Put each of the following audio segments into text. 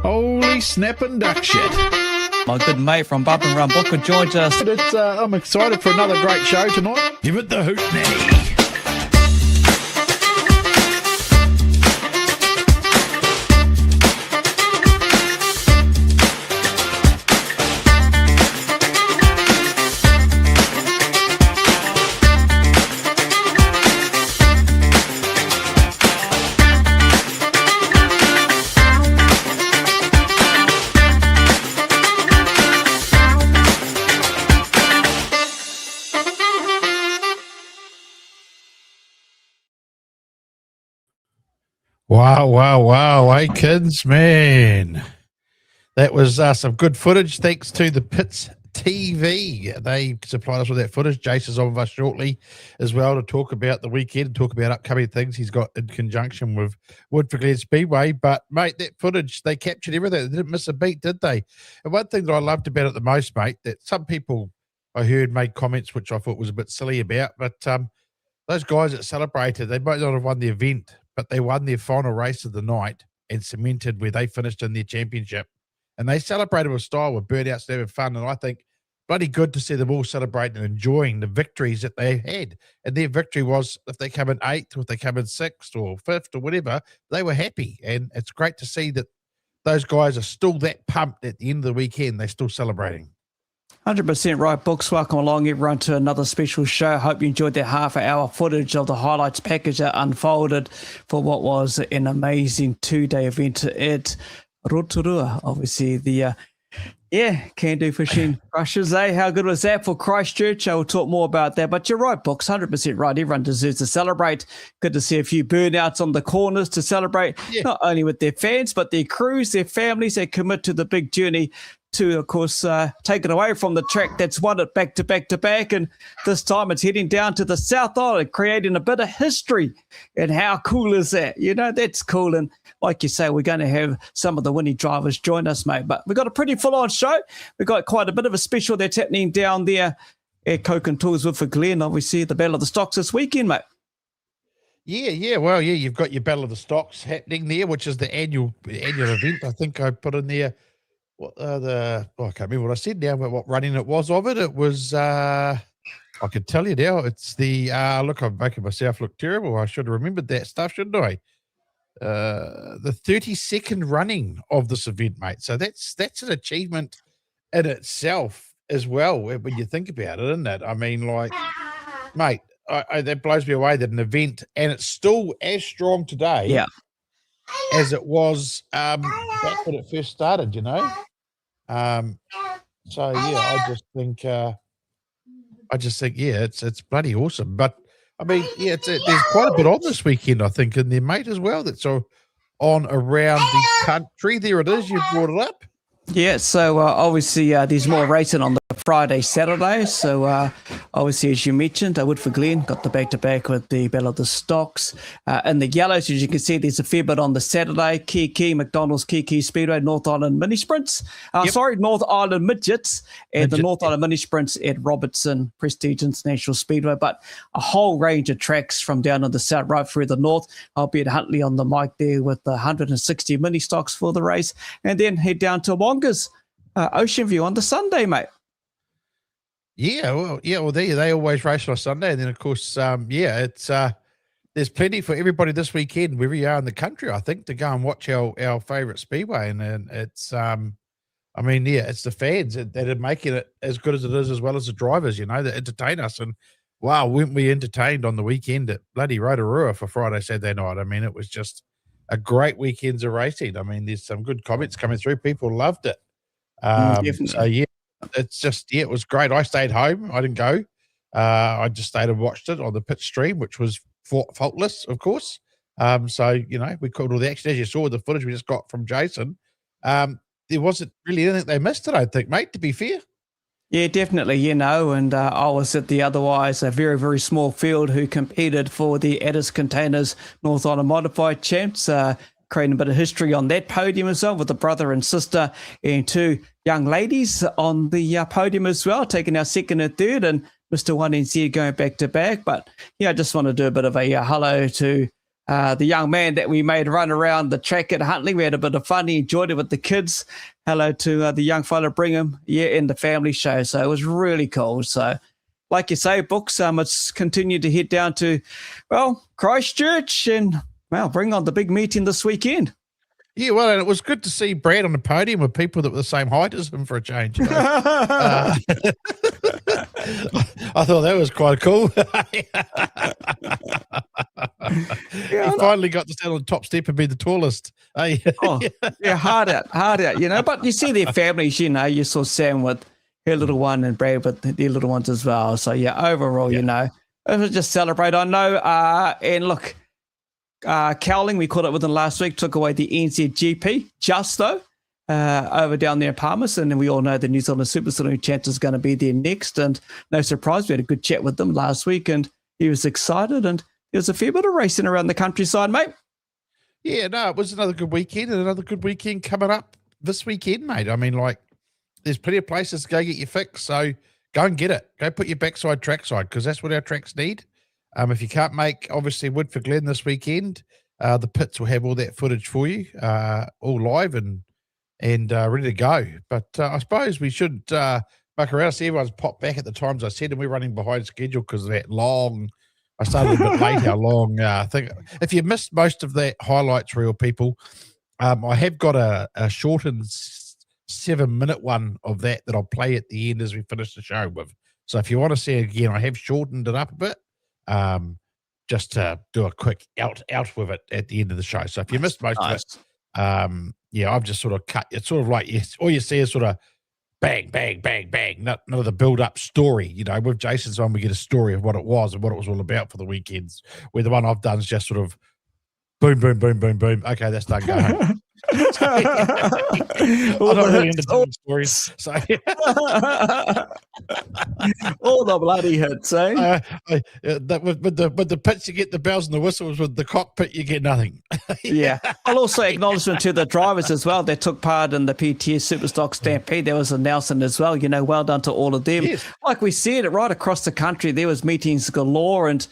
Holy snapping duck shit. My good mate from up and around Booker, Georgia. I'm excited for another great show tonight. Give it the hoot nanny. Wow. Hey, kids, man. That was some good footage thanks to the Pits TV. They supplied us with that footage. Jason's on with us shortly as well to talk about the weekend and talk about upcoming things he's got in conjunction with Woodford Glen Speedway. But, mate, that footage, they captured everything. They didn't miss a beat, did they? And one thing that I loved about it the most, mate, that some people I heard made comments which I thought was a bit silly about, but those guys that celebrated, they might not have won the event, but they won their final race of the night and cemented where they finished in their championship. And they celebrated with style, with burnouts, they were fun. And I think bloody good to see them all celebrating and enjoying the victories that they had. And their victory was, if they come in 8th, or if they come in 6th or 5th or whatever, they were happy. And it's great to see that those guys are still that pumped at the end of the weekend. They're still celebrating. 100% right, Books. Welcome along, everyone, to another special show. Hope you enjoyed that half-hour footage of the highlights package that unfolded for what was an amazing 2-day event at Rotorua. Obviously, the Cando Fishing Crushers, How good was that for Christchurch? I will talk more about that. But you're right, Books, 100% right. Everyone deserves to celebrate. Good to see a few burnouts on the corners to celebrate, not only with their fans, but their crews, their families that commit to the big journey to, of course, take it away from the track that's won it back to back to back. And this time it's heading down to the South Island, creating a bit of history. And how cool is that? You know, that's cool. And like you say, we're going to have some of the winning drivers join us, mate. But we've got a pretty full-on show. We've got quite a bit of a special that's happening down there at Coke & Tools Woodford Glen. Obviously, the Battle of the Stocks this weekend, mate. Yeah. Well, you've got your Battle of the Stocks happening there, which is the annual event. I think I put in there I can't remember what I said now, but what running it was of it. It was, I can tell you now, it's the, look, I'm making myself look terrible. I should have remembered that stuff, shouldn't I? The 32nd running of this event, mate. So that's an achievement in itself as well, when you think about it, isn't it? I mean, like, mate, that blows me away that an event, and it's still as strong today as it was back when it first started, you know? So yeah, I just think it's bloody awesome. But I mean, there's quite a bit on this weekend, I think, in there, mate, as well. That's on around the country. There it is. You brought it up. Yeah, so obviously there's more racing on the Friday, Saturday. So obviously, as you mentioned, Woodford Glen got the back-to-back with the Battle of the Stocks. In the yellows, as you can see, there's a fair bit on the Saturday. Kiki, McDonald's, Kiki Speedway, North Island Mini Sprints. North Island Midgets and the North Island Mini Sprints at Robertson Prestige International Speedway. But a whole range of tracks from down on the south, right through the north. I'll be at Huntley on the mic there with the 160 mini stocks for the race. And then head down to Wonga's Ocean View on the Sunday, mate. Well, they always race on a Sunday, and then of course, it's there's plenty for everybody this weekend wherever you are in the country, I think, to go and watch our favourite speedway, and it's it's the fans that are making it as good as it is, as well as the drivers, you know, that entertain us. And wow, weren't we entertained on the weekend at bloody Rotorua for Friday, Saturday night? I mean, it was just a great weekend of racing. I mean, there's some good comments coming through. People loved it. So it's just, it was great. I stayed home. I didn't go. I just stayed and watched it on the pit stream, which was faultless, of course. So, you know, we called all the action. As you saw the footage we just got from Jason, there wasn't really anything they missed, I don't think, mate, to be fair. Yeah, definitely, you know, and I was at the otherwise a very, very small field who competed for the Addis Containers North Island Modified Champs, creating a bit of history on that podium as well, with a brother and sister and two young ladies on the podium as well, taking our second and third, and Mr. One NZ going back to back. But yeah, I just want to do a bit of a hello to the young man that we made run around the track at Huntley. We had a bit of fun. He enjoyed it with the kids. Hello to the young fella Brigham, in the family show. So it was really cool. So like you say, Books, it's continued to head down to, Christchurch and, bring on the big meeting this weekend. Yeah, well, and it was good to see Brad on the podium with people that were the same height as him for a change. You know? I thought that was quite cool. He finally got to stand on the top step and be the tallest. Hard out, you know. But you see their families, you know. You saw Sam with her little one and Brad with their little ones as well. So, overall, you know, it was just celebrate. I know, and look, Cowling, we caught up with them last week, took away the NZ GP, Justo, over down there in Palmas. And then we all know the New Zealand SuperStock Champs is going to be there next. And no surprise, we had a good chat with them last week and he was excited. And there was a fair bit of racing around the countryside, mate. Yeah, no, it was another good weekend and another good weekend coming up this weekend, mate. I mean, like, there's plenty of places to go get your fix. So go and get it. Go put your backside trackside because that's what our tracks need. If you can't make, obviously, Woodford Glen this weekend, the pits will have all that footage for you, all live and ready to go. But I suppose we should muck around, see everyone's popped back at the times I said, and we're running behind schedule because of that long. I started a bit late, how long thing. If you missed most of that highlights reel, people, I have got a shortened 7-minute one of that I'll play at the end as we finish the show with. So if you want to see it again, I have shortened it up a bit. Just to do a quick out with it at the end of the show. So if you missed most of it, I've just sort of cut. It's sort of like all you see is sort of bang, bang, bang, bang. None of the build-up story. You know, with Jason's one, we get a story of what it was and what it was all about for the weekends. Where the one I've done is just sort of boom, boom, boom, boom, boom. Okay, that's done. Go home. I'm not really into doing stories. So all the bloody hits, eh? With the pits, you get the bells and the whistles. With the cockpit, you get nothing. Yeah. I'll also acknowledgement to the drivers as well. They took part in the PTS SuperStock Stampede. There was a Nelson as well. You know, well done to all of them. Yes. Like we said, right across the country, there was meetings galore, and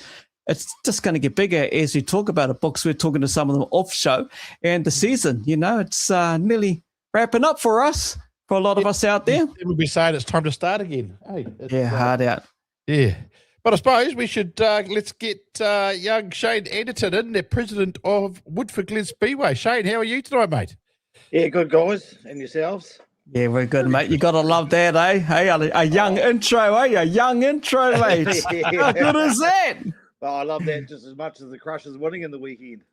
it's just going to get bigger as we talk about it. Books, we're talking to some of them off show, and the season, you know, it's nearly wrapping up for us, for a lot of us out there. We'll be saying it's time to start again. Hey, hard out. Yeah. But I suppose we should let's get young Shane Anderton in, the president of Woodford Glen Speedway. Shane, how are you tonight, mate? Yeah, good, guys. And yourselves? Yeah, we're good, mate. You got to love that, eh? Hey, a young intro, eh? A young intro, mate. How good is that? Well, I love that just as much as the Crushers winning in the weekend.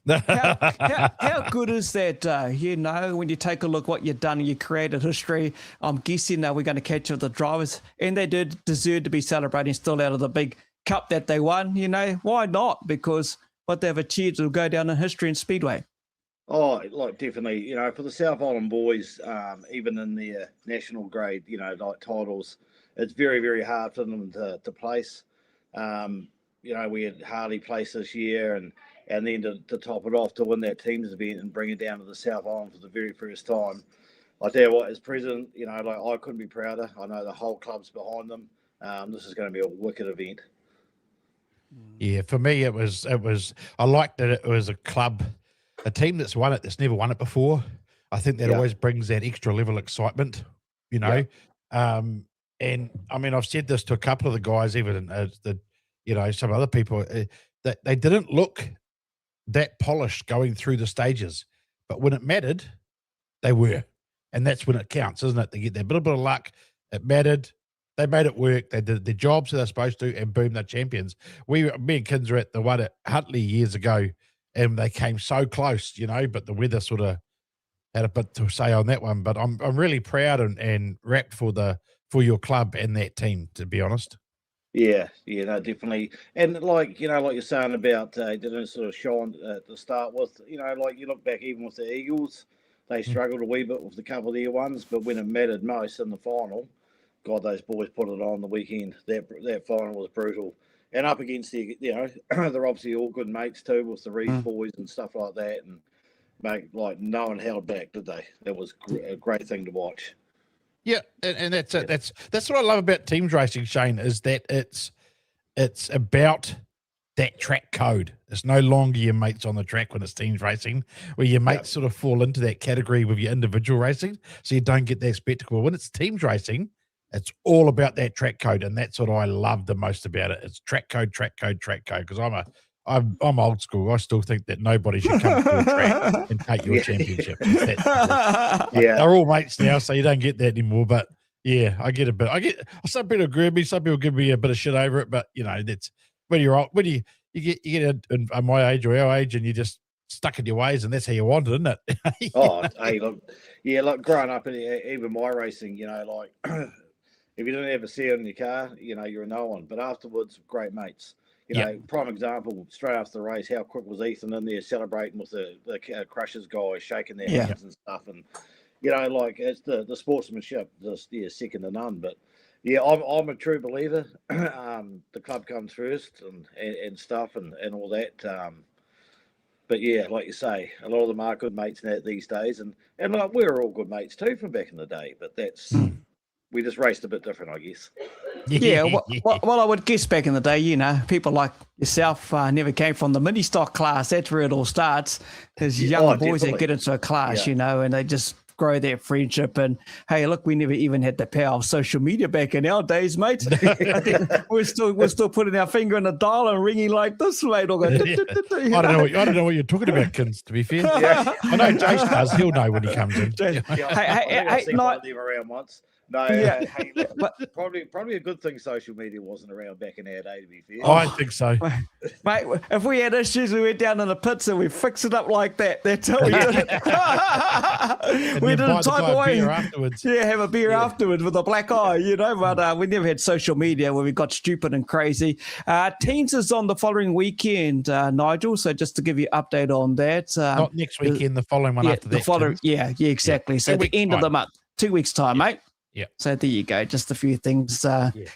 How good is that? You know, when you take a look what you've done and you created history, I'm guessing now we're going to catch up with the drivers, and they did deserve to be celebrating still out of the big cup that they won. You know, why not? Because what they've achieved will go down in history in Speedway. Oh, like definitely. You know, for the South Island boys, even in their national grade, you know, like titles, it's very, very hard for them to place. You know, we had Harley place this year, and then to top it off, to win that teams event and bring it down to the South Island for the very first time. I tell you what, as president, you know, like I couldn't be prouder. I know the whole club's behind them. This is going to be a wicked event. Yeah, for me, it was. I liked that it was a club, a team that's won it, that's never won it before. I think that always brings that extra level of excitement, you know. And I mean, I've said this to a couple of the guys, even some other people, that they didn't look that polished going through the stages, but when it mattered, they were, and that's when it counts, isn't it? They get that little bit of luck. It mattered. They made it work. They did their jobs that they're supposed to, and boom, they're champions. Me and Kinser at the one at Huntley years ago, and they came so close, you know, but the weather sort of had a bit to say on that one. But I'm really proud and wrapped for your club and that team, to be honest. Yeah, no, definitely. And like, you know, like you're saying about didn't sort of shine to start with, you know, like you look back even with the Eagles, they struggled a wee bit with a couple of their ones, but when it mattered most in the final, God, those boys put it on the weekend. That final was brutal. And up against the, you know, they're obviously all good mates too with the Reese boys and stuff like that. And mate, like no one held back, did they? That was a great thing to watch. Yeah, and that's it. That's what I love about teams racing, Shane, is that it's about that track code. It's no longer your mates on the track when it's teams racing, where your mates sort of fall into that category with your individual racing, so you don't get that spectacle. When it's teams racing, it's all about that track code, and that's what I love the most about it. It's track code, because I'm old school. I still think that nobody should come to your track and take your championship. They're all mates now, so you don't get that anymore. But yeah, I get a bit. Some people agree with me. Some people give me a bit of shit over it. But you know, that's when you're old. When you get at my age or our age, and you're just stuck in your ways, and that's how you want it, isn't it? Hey, look, growing up, even my racing, you know, like if you didn't have a seat in your car, you know, you're a no one. But afterwards, great mates. You know, prime example, straight after the race, how quick was Ethan in there celebrating with the Crushers guys, shaking their hands and stuff. And, you know, like, it's the sportsmanship, second to none. But, yeah, I'm a true believer. The club comes first and stuff and all that. But, yeah, like you say, a lot of them are good mates these days. And like, we were all good mates too from back in the day. But that's... We just raced a bit different, I guess. Yeah, well, I would guess back in the day, you know, people like yourself never came from the mini stock class. That's where it all starts. There's younger boys that get into a class, you know, and they just grow their friendship. And hey, look, we never even had the power of social media back in our days, mate. we're still putting our finger on the dial and ringing like this, mate. Or go, I don't know what you're talking about, Kins. To be fair, I know Jace does. He'll know when he comes in. I've seen one of them around once. No, hey, probably a good thing social media wasn't around back in our day, to be fair. I think so. Mate, if we had issues, we went down in the pits and we fixed it up like that. That's how we did it. We didn't type away. Afterwards. Yeah, have a beer afterwards with a black eye, you know, but we never had social media where we got stupid and crazy. Teams is on the following weekend, Nigel, so just to give you an update on that. Not next weekend, the following one after that. The following, exactly. So at the end of the month, 2 weeks' time, mate. Yeah. So there you go. Just a few things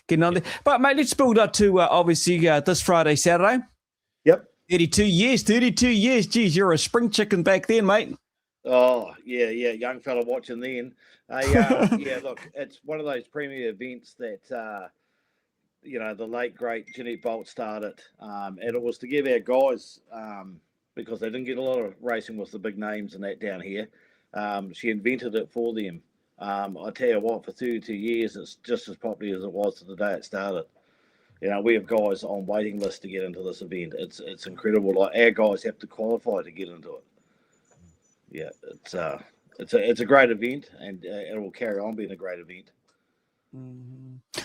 getting on there. But, mate, let's build up to obviously this Friday, Saturday. Yep. 32 years. Geez, you're a spring chicken back then, mate. Oh, yeah. Young fella watching then. Look, it's one of those premier events that, you know, the late, great Jeanette Bolt started. And it was to give our guys, because they didn't get a lot of racing with the big names and that down here. She invented it for them. I tell you what, for 32 years, it's just as popular as it was to the day it started. You know, we have guys on waiting lists to get into this event. It's incredible. Like, our guys have to qualify to get into it. Yeah, it's a great event, and it will carry on being a great event.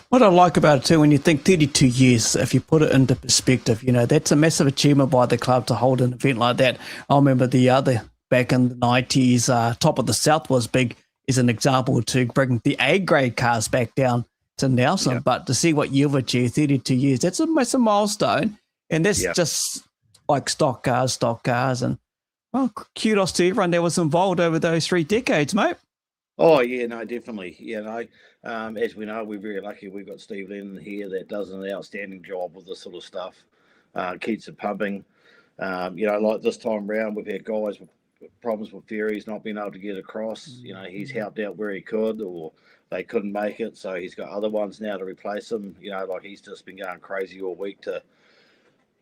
What I like about it too, when you think 32 years, if you put it into perspective, you know, that's a massive achievement by the club to hold an event like that. I remember back in the 90s, Top of the South was big. Is an example to bring the A-grade cars back down to Nelson. But to see what you've achieved, 32 years, that's a massive milestone. And that's just like stock cars. And, well, kudos to everyone that was involved over those 3 decades, mate. Oh, yeah, no, definitely. Yeah, no, as we know, we're very lucky. We've got Steve Lennon here that does an outstanding job with this sort of stuff, keeps it pumping. You know, like this time round, we've had guys with problems with ferries not being able to get across. You know, he's helped out where he could, or they couldn't make it, so he's got other ones now to replace him. You know, like, he's just been going crazy all week to,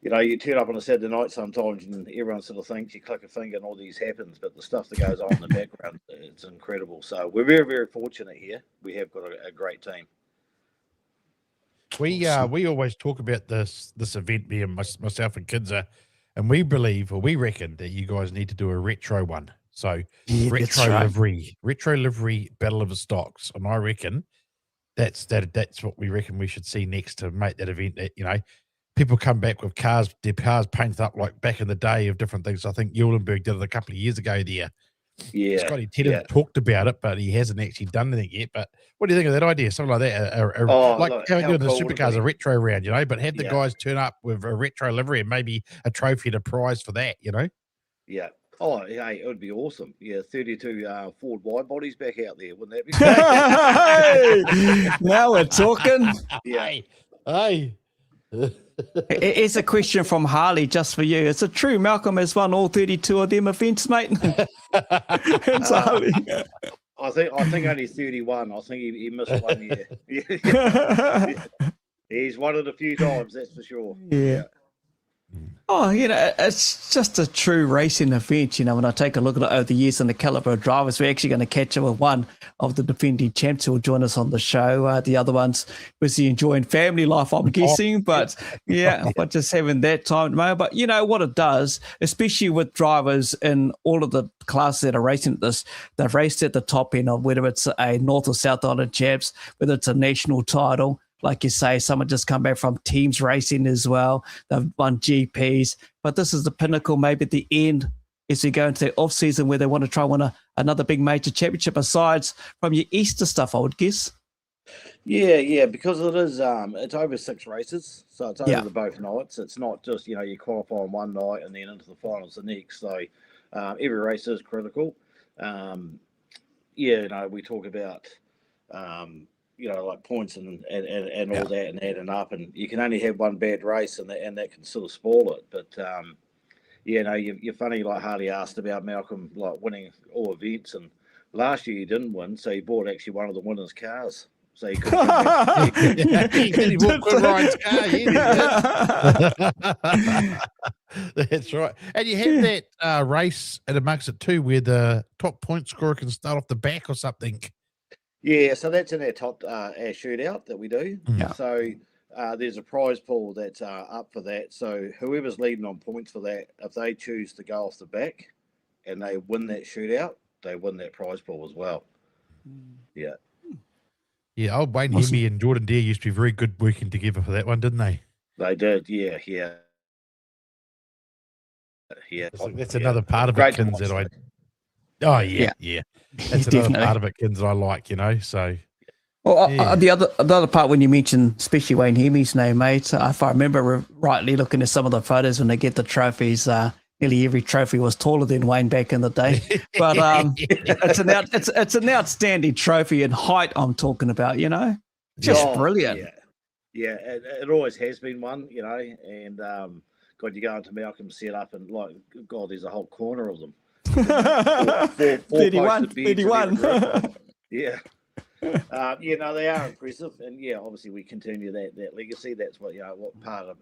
you know, you turn up on a Saturday night sometimes and everyone sort of thinks you click a finger and all these happens, but the stuff that goes on in the background, it's incredible. So we're very, very fortunate here. We have got a great team. We always talk about this event, me and myself and Kinser, and we believe, or we reckon, that you guys need to do a retro one. So retro livery battle of the stocks, and I reckon that's what we reckon we should see next to make that event. That, you know, people come back with their cars painted up like back in the day of different things. I think Eulenberg did it a couple of years ago there. Yeah, Scotty Tedder talked about it, but he hasn't actually done anything yet. But what do you think of that idea? Something like that, like how doing the supercars a retro round, you know? But have the guys turn up with a retro livery and maybe a trophy and a prize for that, you know? Yeah. Oh, hey, it would be awesome. Yeah, 32 Ford wide bodies back out there, wouldn't that be? Hey, now we're talking. Yeah. Hey. It's a question from Harley just for you. Is it true Malcolm has won all 32 of them events, mate? It's Harley. I think only 31. I think he missed 1 year. He's won it a few times, that's for sure. Yeah. Oh, you know, it's just a true racing event. You know, when I take a look at it over the years and the caliber of drivers, we're actually going to catch up with one of the defending champs who will join us on the show. The other one's busy enjoying family life, I'm guessing. But but just having that time tomorrow. But you know what it does, especially with drivers in all of the classes that are racing at this, they've raced at the top end of whether it's a North or South Island champs, whether it's a national title. Like you say, someone just come back from teams racing as well. They've won GPs. But this is the pinnacle, maybe at the end, as we go into the off-season where they want to try win another big major championship, aside from your Easter stuff, I would guess. Yeah, because it is it's over 6 races, so it's over the both nights. It's not just you qualify on one night and then into the finals the next. So every race is critical. We talk about like points and all that and adding up, and you can only have one bad race and that can sort of spoil it. But you're funny. Like Harley asked about Malcolm like winning all events, and last year he didn't win, so he bought actually one of the winners' cars. So he couldn't come back. He bought Good Ryan's car. That's right. And you have that race at amongst it too, where the top point scorer can start off the back or something. Yeah, so that's in our top our shootout that we do. Yeah. So there's a prize pool that's up for that. So whoever's leading on points for that, if they choose to go off the back and they win that shootout, they win that prize pool as well. Yeah. Yeah, old Wayne Hemi and Jordan Deere used to be very good working together for that one, didn't they? They did, yeah. That's another part of it, Kins, that I... Oh, yeah. That's another part of it, Kins, that I like, so... Well, the other part when you mentioned, especially Wayne Hemi's name, mate, if I remember rightly looking at some of the photos when they get the trophies, nearly every trophy was taller than Wayne back in the day. But it's an outstanding trophy in height I'm talking about, Just brilliant. Yeah, it always has been one, and God, you go into Malcolm's setup and God, there's a whole corner of them. 31. Yeah. They are impressive, and obviously we continue that legacy. That's what what part of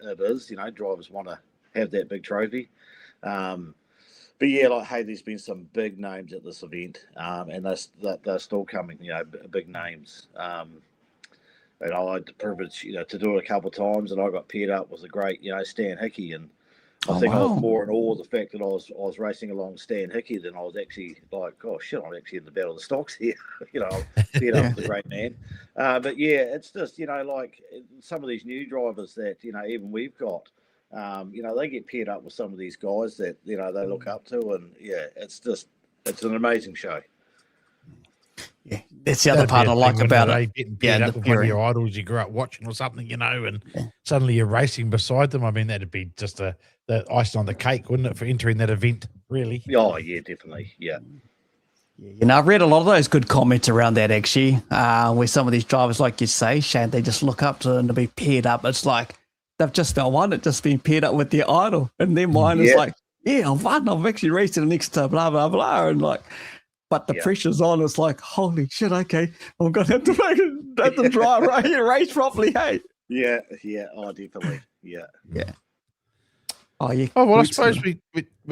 it is. Drivers want to have that big trophy. But there's been some big names at this event, and they're still coming. Big names. And I had the privilege, to do it a couple of times, and I got paired up with a great, Stan Hickey, and I think I was more in awe of the fact that I was racing along Stan Hickey than I was actually like, oh shit, I'm actually in the Battle of the Stocks here. I'm paired up with a great man. But it's just like some of these new drivers that even we've got. They get paired up with some of these guys that they look up to, and it's an amazing show. Yeah, that's the other part I like about it. Getting paired up with one of your idols you grew up watching or something, and suddenly you're racing beside them. I mean, that'd be just the icing on the cake, wouldn't it, for entering that event, really? Oh, yeah, definitely, yeah. I've read a lot of those good comments around that, actually, where some of these drivers, like you say, Shane, they just look up to them to be paired up. It's like they've just not won it, just been paired up with their idol. And then mine is like, I've won. I've actually raced in next to blah, blah, blah. And but the pressure's on. It's like, holy shit, okay, I'm going to have to drive right here, race properly, hey? Yeah, oh, definitely, yeah. Oh, yeah. Oh, well, I suppose we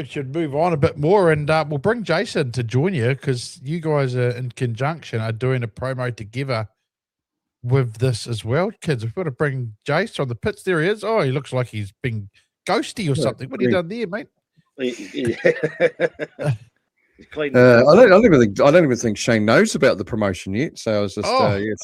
should move on a bit more, and we'll bring Jason to join you, because you guys are in conjunction, are doing a promo together with this as well, kids. We've got to bring Jason on the pits. There he is. Oh, he looks like he's been ghosty or something. What have you done there, mate? I don't even think Shane knows about the promotion yet. So I was just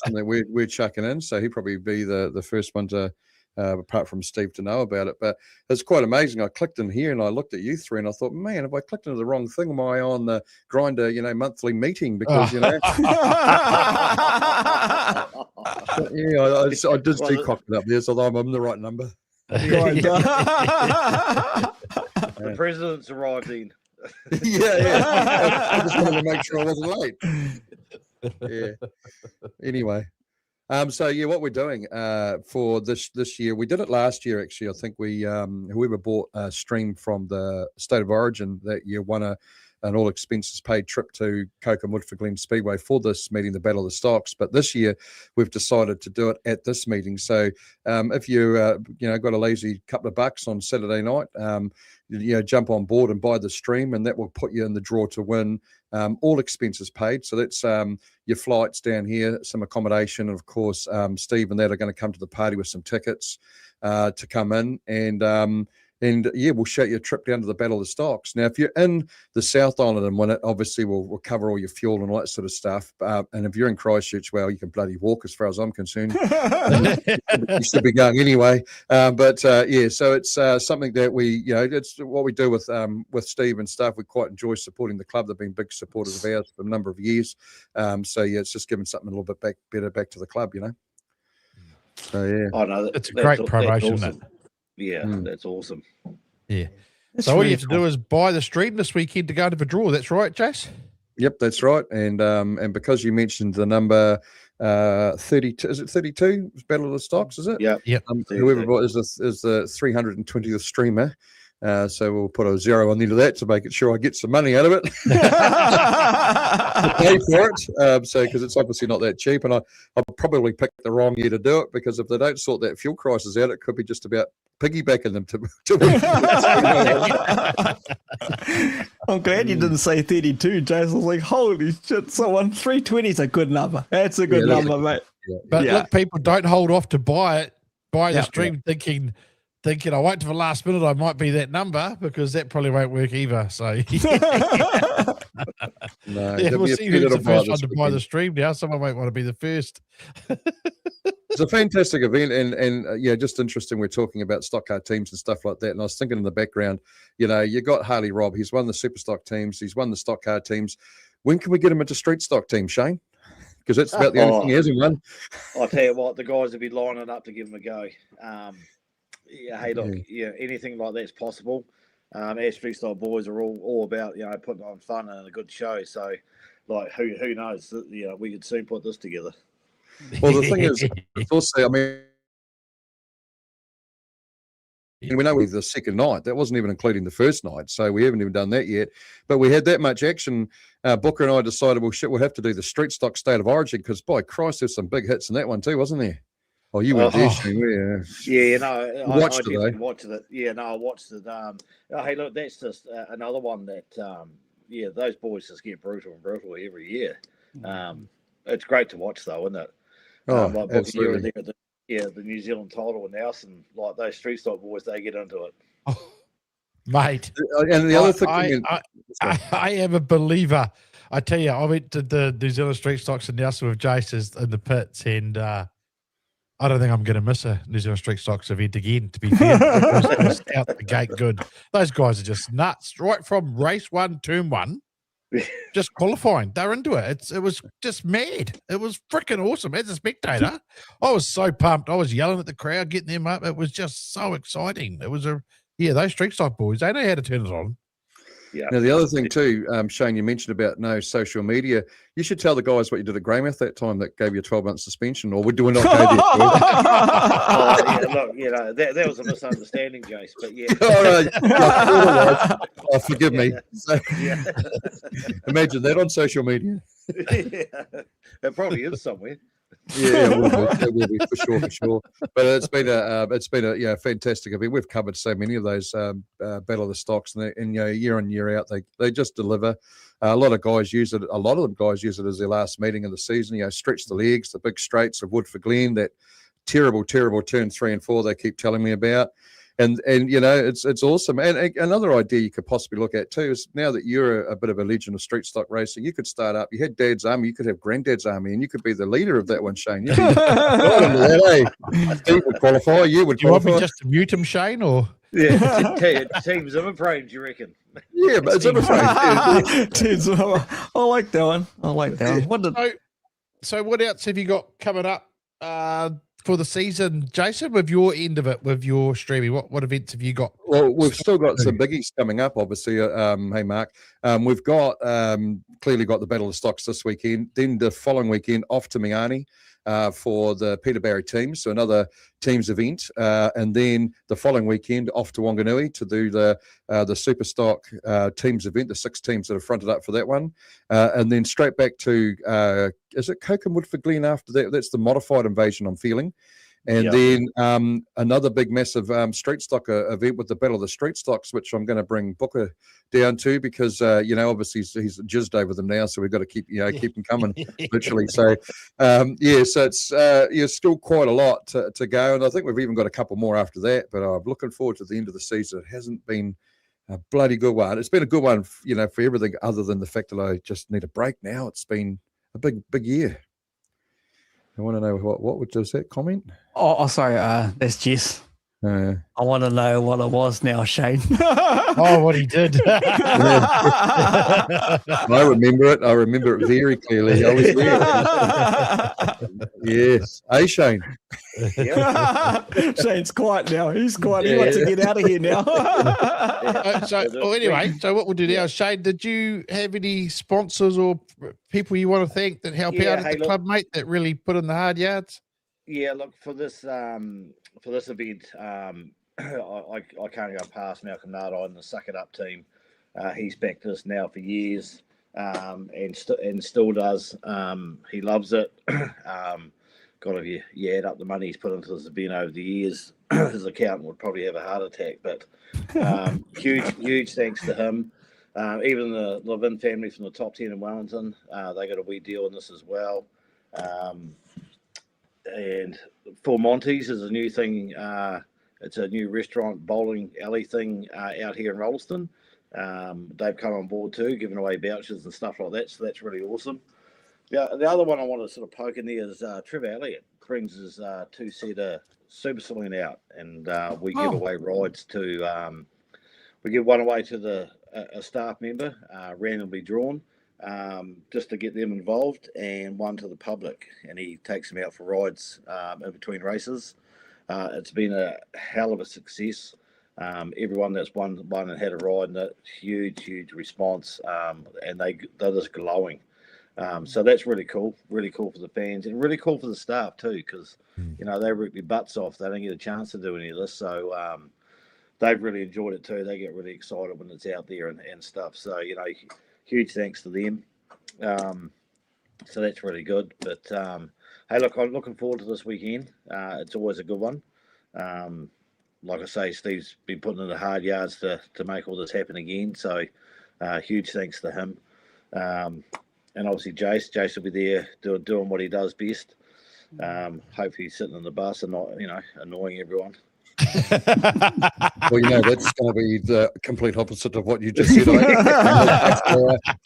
something we're chucking in. So he'd probably be the first one to, apart from Steve, to know about it. But it's quite amazing. I clicked in here and I looked at you three and I thought, man, have I clicked into the wrong thing? Am I on the Grinder, monthly meeting? Because I did see Kokpit up there, so I'm on the right number. The president's arrived in. I just wanted to make sure I wasn't late. Anyway, what we're doing for this year, we did it last year actually. I think we whoever bought a stream from the State of Origin that year won an all expenses paid trip to Coke and Woodford Glen Speedway for this meeting, the Battle of the Stocks. But this year we've decided to do it at this meeting. So if you got a lazy couple of bucks on Saturday night, jump on board and buy the stream, and that will put you in the draw to win all expenses paid. So that's your flights down here, some accommodation, and of course Steve and that are going to come to the party with some tickets to come in, and And we'll show you a trip down to the Battle of the Stocks. Now, if you're in the South Island and win it, obviously we'll cover all your fuel and all that sort of stuff. And if you're in Christchurch, well, you can bloody walk as far as I'm concerned. You should be going anyway. So it's something that it's what we do with Steve and stuff. We quite enjoy supporting the club. They've been big supporters of ours for a number of years. It's just giving something a little bit better back to the club, So yeah, I know it's a great promotion. Awesome. Yeah, that's awesome. Yeah. That's so all really you have to do is buy the stream this weekend to go into the draw. That's right, Jace? Yep, that's right. And because you mentioned the number 32, is it 32? Battle of the Stocks, is it? Yeah. Yep. Whoever bought is the 320th streamer. So we'll put a 0 on the end of that to make it sure I get some money out of it. Pay for it. Because it's obviously not that cheap. And I'll probably pick the wrong year to do it, because if they don't sort that fuel crisis out, it could be just about piggybacking them to I'm glad you didn't say 32, Jason. I was like, holy shit, someone 320 is a good number. That's a good number, mate. Yeah. But look, people, don't hold off to buy the stream thinking I wait till the last minute, I might be that number, because that probably won't work either. So we'll see who's the first one to buy the stream now. Someone might want to be the first. It's a fantastic event, and just interesting. We're talking about Stockcar teams and stuff like that. And I was thinking in the background, you got Harley Robb. He's won the SuperStock teams. He's won the Stockcar teams. When can we get him into street stock team, Shane? Because that's about the only thing he hasn't won. I'll tell you what, the guys will be lining up to give him a go. Anything like that's possible. Our street stock boys are all about putting on fun and a good show. So, like, who knows? We could soon put this together. Well, the thing is, also, we know with the second night, that wasn't even including the first night, so we haven't even done that yet. But we had that much action. Booker and I decided, we'll have to do the street stock state of origin, because by Christ, there's some big hits in that one too, wasn't there? Oh, you were there, Shane. I watched it. Yeah, no, I watched it. Hey, look, that's just another one that, those boys just get brutal every year. It's great to watch, though, isn't it? Like absolutely. The New Zealand title announced, and like those street stock boys, they get into it. Oh, mate. And the other thing, I am a believer. I tell you, I went to the New Zealand Street Stocks announcement with Jace in the pits, and I don't think I'm going to miss a New Zealand Street Stocks event again, to be fair. It was out the gate good. Those guys are just nuts. Right from race 1, turn 1, just qualifying. They're into it. It was just mad. It was freaking awesome. As a spectator, I was so pumped. I was yelling at the crowd, getting them up. It was just so exciting. It was those street stock boys, they know how to turn it on. Yeah. Now, the other thing too, Shane, you mentioned about no social media. You should tell the guys what you did at Greymouth that time that gave you a 12-month suspension, or do we not go there? That was a misunderstanding, Jace. But forgive me. So, imagine that on social media. It probably is somewhere. Yeah, it will be for sure. But it's been a fantastic event. We've covered so many of those Battle of the Stocks, and year in year out they just deliver. A lot of guys use it. A lot of them guys use it as their last meeting of the season. Stretch the legs, the big straights of Woodford Glen, that terrible turn 3 and 4 they keep telling me about. And it's awesome. And another idea you could possibly look at too is, now that you're a bit of a legend of street stock racing, you could start up. You had Dad's Army, you could have Granddad's Army, and you could be the leader of that one, Shane. You could Steve would qualify. You would qualify. You want me just to mute him, Shane, or? Yeah, Team Zimmer frames, you reckon? Yeah, but it's Zimmer frames. I like that one. So what else have you got coming up for the season, Jason, with your end of it, with your streaming? What events have you got? Well, we've still got some biggies coming up, obviously. Hey, Mark. We've got clearly got the Battle of the Stocks this weekend. Then the following weekend, off to Miami for the Peterborough teams, so another teams event. And then the following weekend, off to Wanganui to do the SuperStock teams event, the 6 teams that are fronted up for that one. And then straight back to, is it Coke and Woodford Glen after that? That's the modified invasion, I'm feeling. And then another big, massive street stock event with the Battle of the Street Stocks, which I'm going to bring Booker down to because, obviously he's jizzed over them now. So we've got to keep them coming, literally. So, so it's still quite a lot to go. And I think we've even got a couple more after that. But I'm looking forward to the end of the season. It hasn't been a bloody good one. It's been a good one, for everything other than the fact that I just need a break now. It's been a big year. I want to know what was that comment? Oh, sorry. That's Jess. I want to know what it was now, Shane. What he did. I remember it. I remember it very clearly. I was there. Yes. Hey, Shane. Shane's quiet now. He's quiet. He wants to get out of here now. So what we'll do now, Shane, did you have any sponsors or people you want to thank that help out at the club, mate, that really put in the hard yards? Yeah, look, for this event, I can't go past Malcolm Nardine and the Suck It Up team. He's backed us now for years, and still does. He loves it. God, if you add up the money he's put into this event over the years, his accountant would probably have a heart attack. But huge thanks to him. Even the Levin family from the top 10 in Wellington, they got a wee deal in this as well. And For Monty's is a new thing. It's a new restaurant bowling alley thing out here in Rolleston. They've come on board too, giving away vouchers and stuff like that. So that's really awesome. The other one I want to sort of poke in there is Trevor Elliott brings his 2-seater Super Saloon out, and we give away rides to. We give one away to a staff member, randomly drawn. Just to get them involved, and one to the public, and he takes them out for rides in between races. It's been a hell of a success. Everyone that's won and had a ride, and a huge response, and they're just glowing. So that's really cool for the fans, and really cool for the staff too, because they rip their butts off. They don't get a chance to do any of this, so they've really enjoyed it too. They get really excited when it's out there and stuff. So huge thanks to them. So that's really good. But hey, look, I'm looking forward to this weekend. It's always a good one. Like I say, Steve's been putting in the hard yards to make all this happen again. So huge thanks to him. And obviously Jace will be there doing what he does best. Hopefully he's sitting in the bus and not, annoying everyone. Well, that's going to be the complete opposite of what you just said.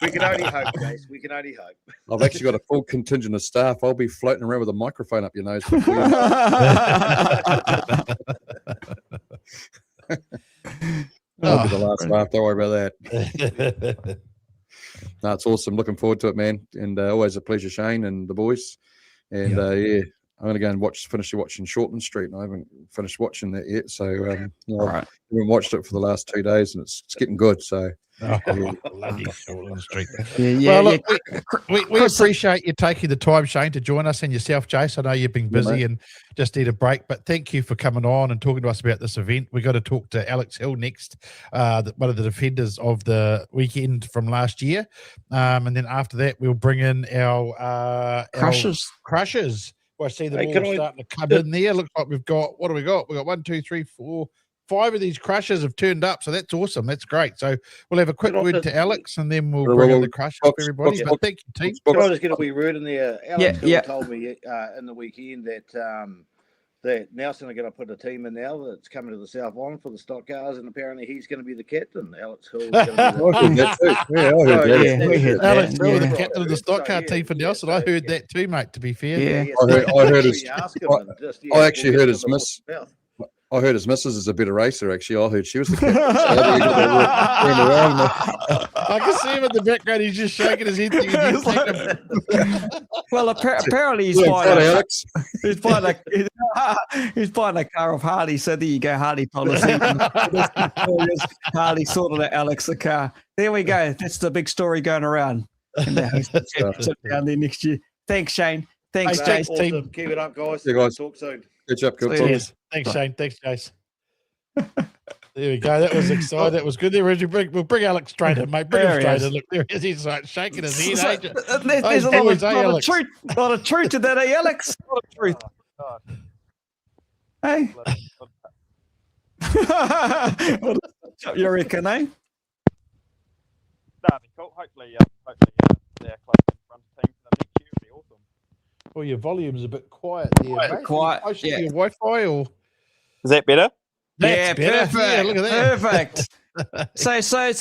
We can only hope, Jace. We can only hope. I've actually got a full contingent of staff. I'll be floating around with a microphone up your nose. That'll be the last laugh. Don't worry about that. No, it's awesome. Looking forward to it, man. And always a pleasure, Shane and the boys. And I'm going to go and finish watching Shortland Street, and I haven't finished watching that yet. So I haven't watched it for the last 2 days, and it's getting good. So bloody Shortland Street. We appreciate you taking the time, Shane, to join us, and yourself, Jace. I know you've been busy and just need a break, but thank you for coming on and talking to us about this event. We've got to talk to Alex Hill next, one of the defenders of the weekend from last year. And then after that, we'll bring in our Crushers. Well, I see them all starting to come in there. Looks like we've got, what do we got? We've got 1, 2, 3, 4, 5 of these Crushers have turned up. So that's awesome. That's great. So we'll have a quick word to Alex, and then we'll bring in the Crushers for everybody. But thank you, team. Can I just get a wee word in there? Alex told me in the weekend that Nelson are going to put a team in now that's coming to the South Island for the stock cars, and apparently he's going to be the captain. Alex Hill is going to be Alex Hill, the captain of the stock car team for Nelson. I heard that too, mate, to be fair. I actually heard his miss. I heard his missus is a better racer, actually. I heard she was the captain. I can see him in the background. He's just shaking his head. Well, apparently he's buying a car of Harley. So there you go, Harley policy. Harley sorted out Alex the car. There we go. That's the big story going around. And he's down there next year. Thanks, Shane. Thanks, Jace. Awesome. Keep it up, guys. Yeah, guys. Talk soon. Good job. Good talk. Thanks, Shane. Thanks, Jace. There we go. That was exciting. That was good. We'll bring Alex straight in, mate. Bring him straight in. Look, there he is. He's like shaking his head. There's a lot of truth to that, Alex? A lot of truth. Hey, you reckon, eh? That'd be cool. Hopefully, they're close in front of team for the next year. Would be awesome. Well, your volume's a bit quiet there, mate. Quiet, Close to yeah. your Wi-Fi, or Is that better? Yeah, That's better. perfect. Yeah, look at that. Perfect. So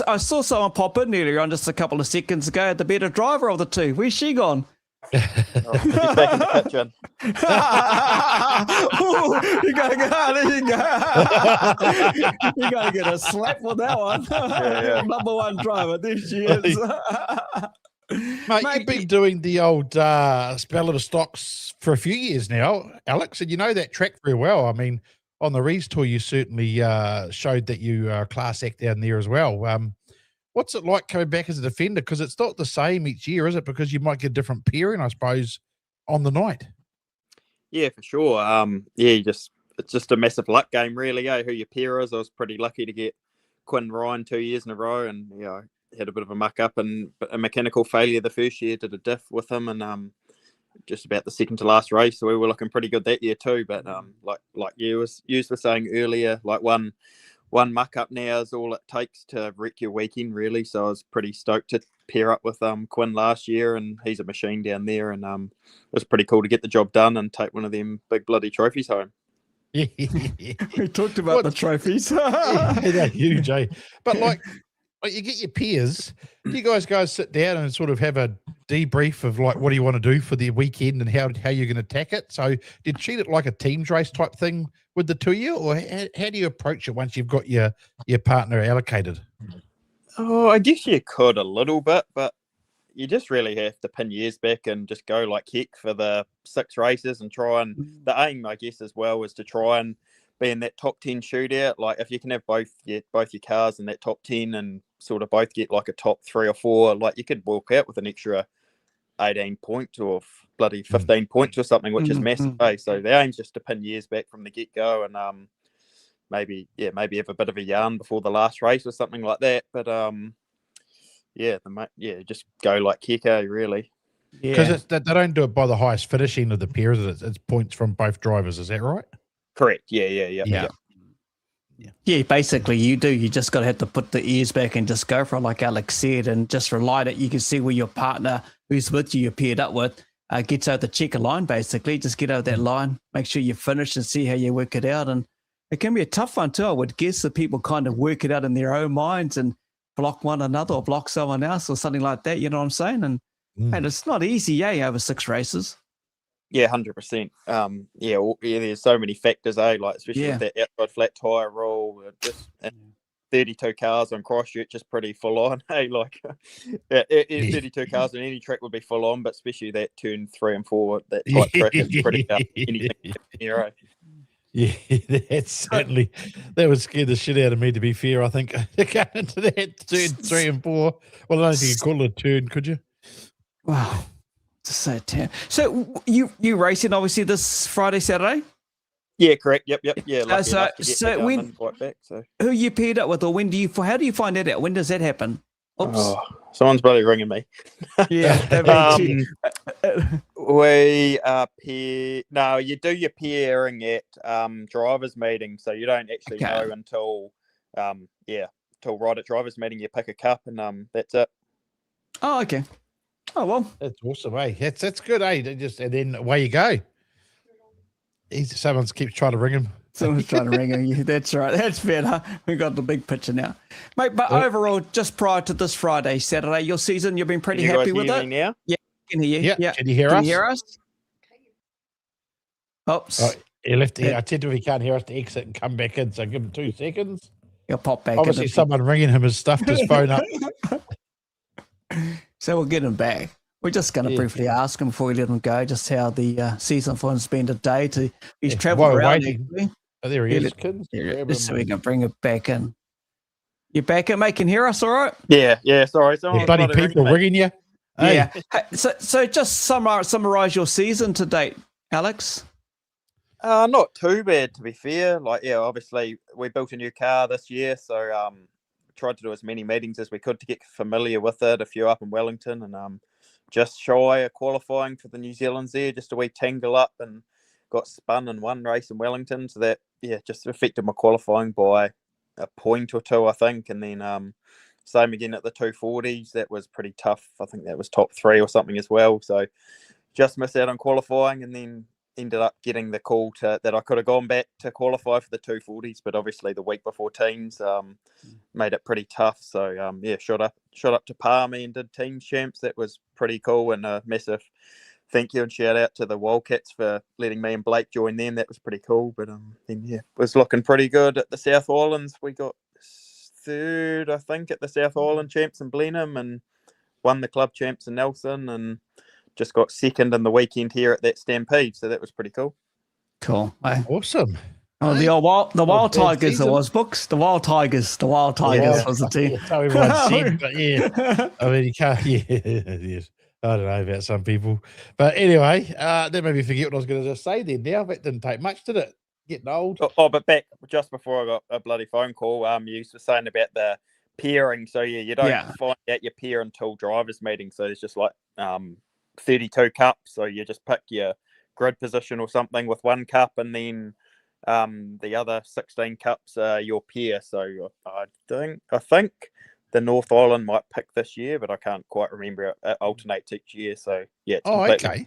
I saw someone pop in earlier on just a couple of seconds ago. The better driver of the two. Where's she gone? Oh, he's back in the kitchen. Ooh, you gotta go. There you go. You gotta get a slap for that one. Yeah. Number one driver. There she is. Mate, you've been doing the old spell of the stocks for a few years now, Alex, and you know that track very well. I mean, on the Rees Tour, you certainly showed that you are a class act down there as well. What's it like coming back as a defender? Because it's not the same each year, is it? Because you might get a different pairing, I suppose, on the night. Yeah, for sure. It's just a massive luck game, really. Who your pair is. I was pretty lucky to get Quinn Ryan 2 years in a row, and had a bit of a muck up and a mechanical failure the first year. Did a diff with him, and just about the second to last race, so we were looking pretty good that year too. But like you were saying earlier, like one muck up now is all it takes to wreck your weekend, really. So I was pretty stoked to pair up with Quinn last year, and he's a machine down there, and it was pretty cool to get the job done and take one of them big bloody trophies home. Yeah. We talked about the trophies. They're huge, eh? But like you get your peers, do you guys sit down and sort of have a debrief of like what do you want to do for the weekend and how you're going to attack it? So do you treat it like a teams race type thing with the two of you, or how do you approach it once you've got your partner allocated? Oh, I guess you could a little bit, but you just really have to pin years back and just go like heck for the 6 races and try. And the aim, I guess, as well, is to try and be in that top 10 shootout. Like if you can have both your cars in that top 10 and sort of both get like a top 3 or 4, like you could walk out with an extra 18 points or bloody 15 points or something, which is massive. So the aim's just to pin years back from the get-go, and maybe have a bit of a yarn before the last race or something like that. But just go like Keko, really. Because they don't do it by the highest finishing of the pairs. It's points from both drivers. Is that right? Correct. Yeah. Yeah, basically you do. You just got to have to put the ears back and just go for it, like Alex said, and just rely that you can see where your partner who's with you, you're paired up with, gets out the checker line, basically. Just get over that line, make sure you finish and see how you work it out. And it can be a tough one too, I would guess, that people kind of work it out in their own minds and block one another or block someone else or something like that, you know what I'm saying? And it's not easy, over 6 races. Yeah, 100%. There's so many factors, like especially with that outside flat tyre rule. Just 32 cars on Christchurch is pretty full on. 32 cars on any track would be full on, but especially that turn 3 and 4, that tight track is pretty anything. Yeah, that would scare the shit out of me, to be fair. I think going into that turn 3 and 4. Well, I don't think you could call it a turn, could you? Wow. So you racing obviously this Friday, Saturday? Yeah, correct. Yep. Yeah. Who you paired up with, or how do you find that out? When does that happen? Oops. Oh, someone's probably ringing me. Yeah. We pair. No, you do your pairing at drivers' meeting, so you don't actually know until till right at drivers' meeting. You pick a cup, and that's it. Oh, okay. Oh well, that's awesome, eh? That's good, eh? And then away you go. Someone keeps trying to ring him. Someone's trying to ring him. That's right. That's better. We got the big picture now, mate. But overall, just prior to this Friday, Saturday, your season, you've been pretty happy with it. Now? Yeah, can hear you. Yeah. Can you hear us? Oops. Oh, he left. I said if he can't hear us to exit and come back in, so give him 2 seconds. He'll pop back. Obviously, someone ringing him has stuffed his phone up. So we'll get him back. We're just going to briefly ask him before we let him go, just how the season for him's been today. He's travelled around. Oh, there he is. Just so we can bring it back in. You're back in, mate. Can you hear us all right? Yeah. Sorry. Bloody people ringing you. Yeah. Hey, so just summarize your season to date, Alex. Not too bad, to be fair. Obviously we built a new car this year, so tried to do as many meetings as we could to get familiar with it. A few up in Wellington, and just shy of qualifying for the New Zealand's there, just a wee tangle up, and got spun in one race in Wellington, so that just affected my qualifying by a point or two, I think. And then same again at the 240s. That was pretty tough. I think that was top 3 or something as well. So just missed out on qualifying, and then ended up getting the call that I could have gone back to qualify for the 240s, but obviously the week before teams made it pretty tough. So shot up to Palmy and did teams champs. That was pretty cool, and a massive thank you and shout out to the Wildcats for letting me and Blake join them. That was pretty cool. But then it was looking pretty good at the South Islands. We got 3rd, I think, at the South Island champs in Blenheim, and won the club champs in Nelson, and just got 2nd in the weekend here at that Stampede. So that was pretty cool. Cool. Awesome. Oh, the Wild Tigers, there was books. The Wild Tigers was the team. That's how everyone said, but I mean, you can't, yes. I don't know about some people. But anyway, that made me forget what I was going to just say then. Now, that didn't take much, did it? Getting old. But back just before I got a bloody phone call, you were saying about the pairing. So, you don't find out your pair until drivers' meeting. So, there's just like 32 cups. So, you just pick your grid position or something with 1 cup, and then the other 16 cups are your pair. So, I think the North Island might pick this year, but I can't quite remember. It alternates each year. So, it's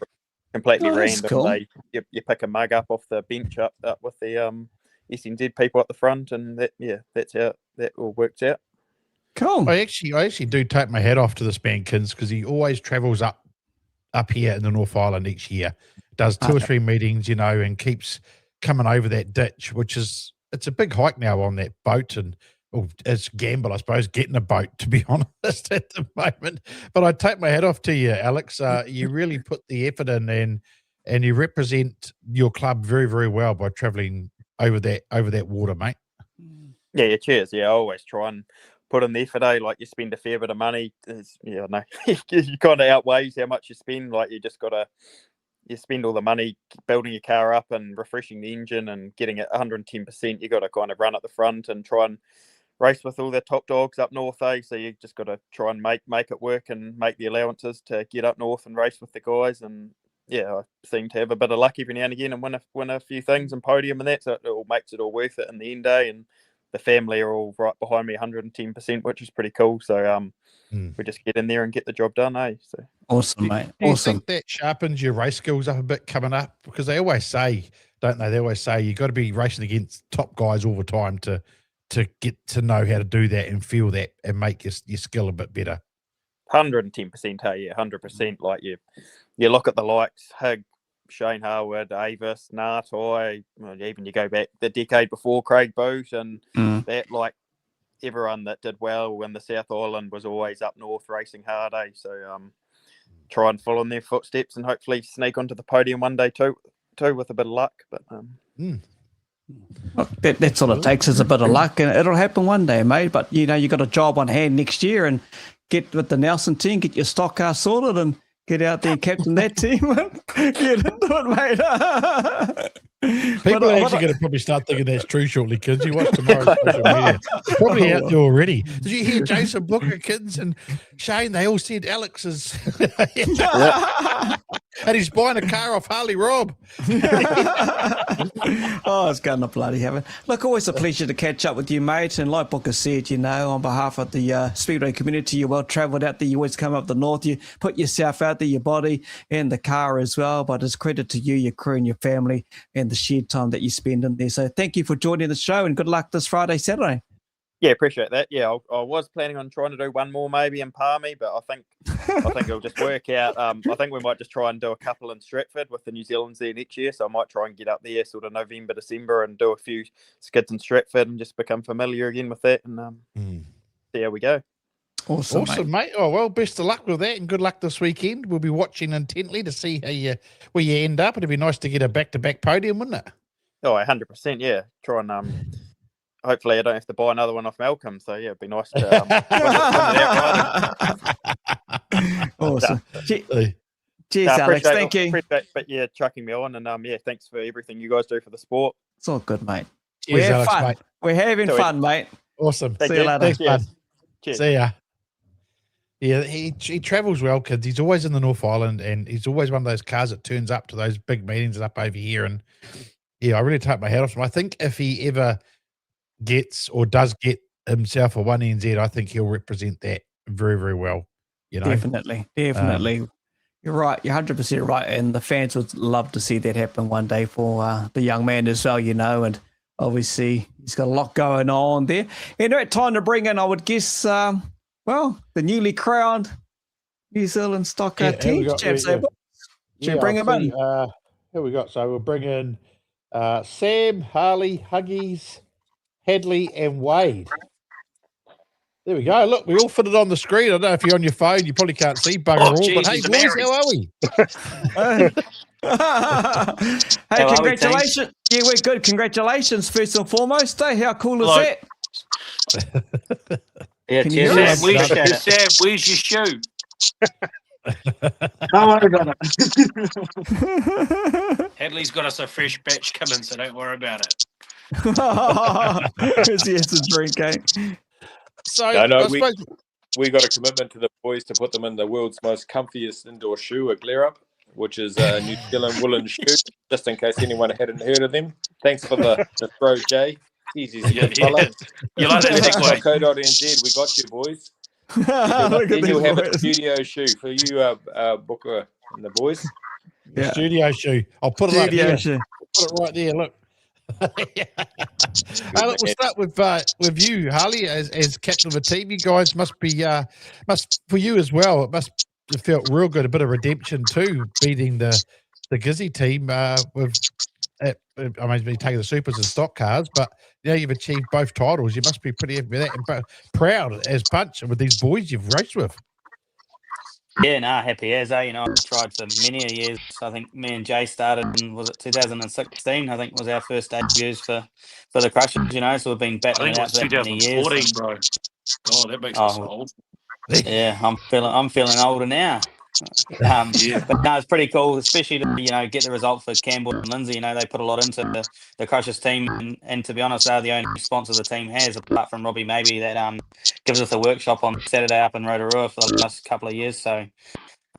completely random. Cool. You pick a mug up off the bench up with the SNZ people at the front, and that's how that all works out. Cool. I actually do take my hat off to this man, Kins, because he always travels up here in the North Island each year, does 2 or 3 meetings, and keeps coming over that ditch, it's a big hike now on that boat, and it's gamble, I suppose, getting a boat, to be honest, at the moment. But I take my hat off to you, Alex. You really put the effort in, and you represent your club very, very well by travelling over that water, mate. Yeah, cheers. Yeah, I always try and put in the effort. Like, you spend a fair bit of money. You kind of outweighs how much you spend. Like, you just got to spend all the money building your car up and refreshing the engine and getting it 110%. You got to kind of run at the front and try and race with all the top dogs up north, So you just got to try and make it work and make the allowances to get up north and race with the guys. And I seem to have a bit of luck every now and again and win a few things and podium and that. So it all makes it all worth it in the end day. And the family are all right behind me 110%, which is pretty cool. So we just get in there and get the job done, So awesome, mate. Do you think that sharpens your race skills up a bit coming up? Because they always say, don't they? They always say you got to be racing against top guys all the time to get to know how to do that and feel that and make your skill a bit better. 110%, hey, 100%. Like you look at the likes, Hig, Shane Harwood, Avis, Nartai, even you go back the decade before Craig Boot, and that, like, everyone that did well in the South Island was always up north racing hard, So try and follow in their footsteps and hopefully sneak onto the podium one day too with a bit of luck. But Look, that's all it takes is a bit of luck, and it'll happen one day, mate. But you got a job on hand next year, and get with the Nelson team, get your stock car sorted, and get out there and captain that team. Get into it, mate. People are actually going to probably start thinking that's true shortly, kids. You watch tomorrow's social media. It's probably out there already. Did you hear Jason Booker, kids, and Shane? They all said Alex is... And he's buying a car off Harley Rob. It's going to bloody heaven. Look, always a pleasure to catch up with you, mate. And like Booker said, on behalf of the Speedway community, you're well travelled out there. You always come up the north. You put yourself out there, your body and the car as well. But it's credit to you, your crew and your family and the shared time that you spend in there. So thank you for joining the show and good luck this Friday, Saturday. Yeah, appreciate that. Yeah, I was planning on trying to do one more maybe in Palmy, but I think it'll just work out. I think we might just try and do a couple in Stratford with the New Zealand's there next year. So I might try and get up there sort of November, December and do a few skids in Stratford and just become familiar again with that and see how we go. Awesome, mate. Oh, well, best of luck with that and good luck this weekend. We'll be watching intently to see where you end up. It'd be nice to get a back-to-back podium, wouldn't it? Oh, 100%, yeah. Try and... hopefully I don't have to buy another one off Malcolm. So, yeah, it'd be nice to win it Awesome. Cheers, Alex. Thank you. Appreciate chucking me on. And, thanks for everything you guys do for the sport. It's all good, mate. Cheers, we have Alex, fun. mate. We're having fun, mate. Awesome. See you later. Thanks, bud. Cheers. See ya. Yeah, he travels well, kids. He's always in the North Island, and he's always one of those cars that turns up to those big meetings and up over here. And yeah, I really take my hat off to him. I think if he ever gets or does get himself a 1NZ, I think he'll represent that very, very well. You know, Definitely. You're right. You're 100% right. And the fans would love to see that happen one day for the young man as well, you know. And obviously, he's got a lot going on there. And at time to bring in, I would guess, well, the newly crowned New Zealand Stockcar Teams Camps. Should we bring him in? Here we got. So we'll bring in Sam, Harley, Huggies, Hadley, and Wade. There we go. Look, we all fit it on the screen. I don't know if you're on your phone, you probably can't see bugger all. But hey, boys, how are we? Hey, congratulations. Yeah, we're good. Congratulations, first and foremost. Hey, how cool is that? Yeah, Can you cheers. hear us? Sam, where's your shoe? Don't worry about it. Hadley's got us a fresh batch coming, so don't worry about it. He has a drink, eh? So No, I suppose we got a commitment to the boys to put them in the world's most comfiest indoor shoe, a Glare Up, which is a New Zealand woolen shoe, just in case anyone hadn't heard of them. Thanks for the throw, Jay. Easy, You like that segue? Co.nz, we got you, boys. Look at Then you'll these have a boys. studio shoe for you, Booker and the boys. Yeah. studio shoe. I'll put it up Studio here. shoe. Put it right there. Look. Look, we'll start with you, Harley, as captain of the team. You guys must for you as well. It must have felt real good. A bit of redemption too, beating the Gizzy team with. I mean, be taking the supers and stock cars, but now you've achieved both titles. You must be pretty happy with that and proud as punch with these boys you've raced with. Yeah, happy as, you know, I've tried for many a years. I think me and Jay started in, was it 2016? I think was our first debuts for the Crushers, you know, so we've been I battling think it it was out for many years. 2014, bro. God, that makes us old. Yeah, I'm feeling older now. Yeah. But no, it's pretty cool, especially to, you know, get the result for Campbell and Lindsay. You know, they put a lot into the Crushers team, and to be honest, they're the only sponsor the team has, apart from Robbie maybe, that gives us a workshop on Saturday up in Rotorua for the last couple of years. So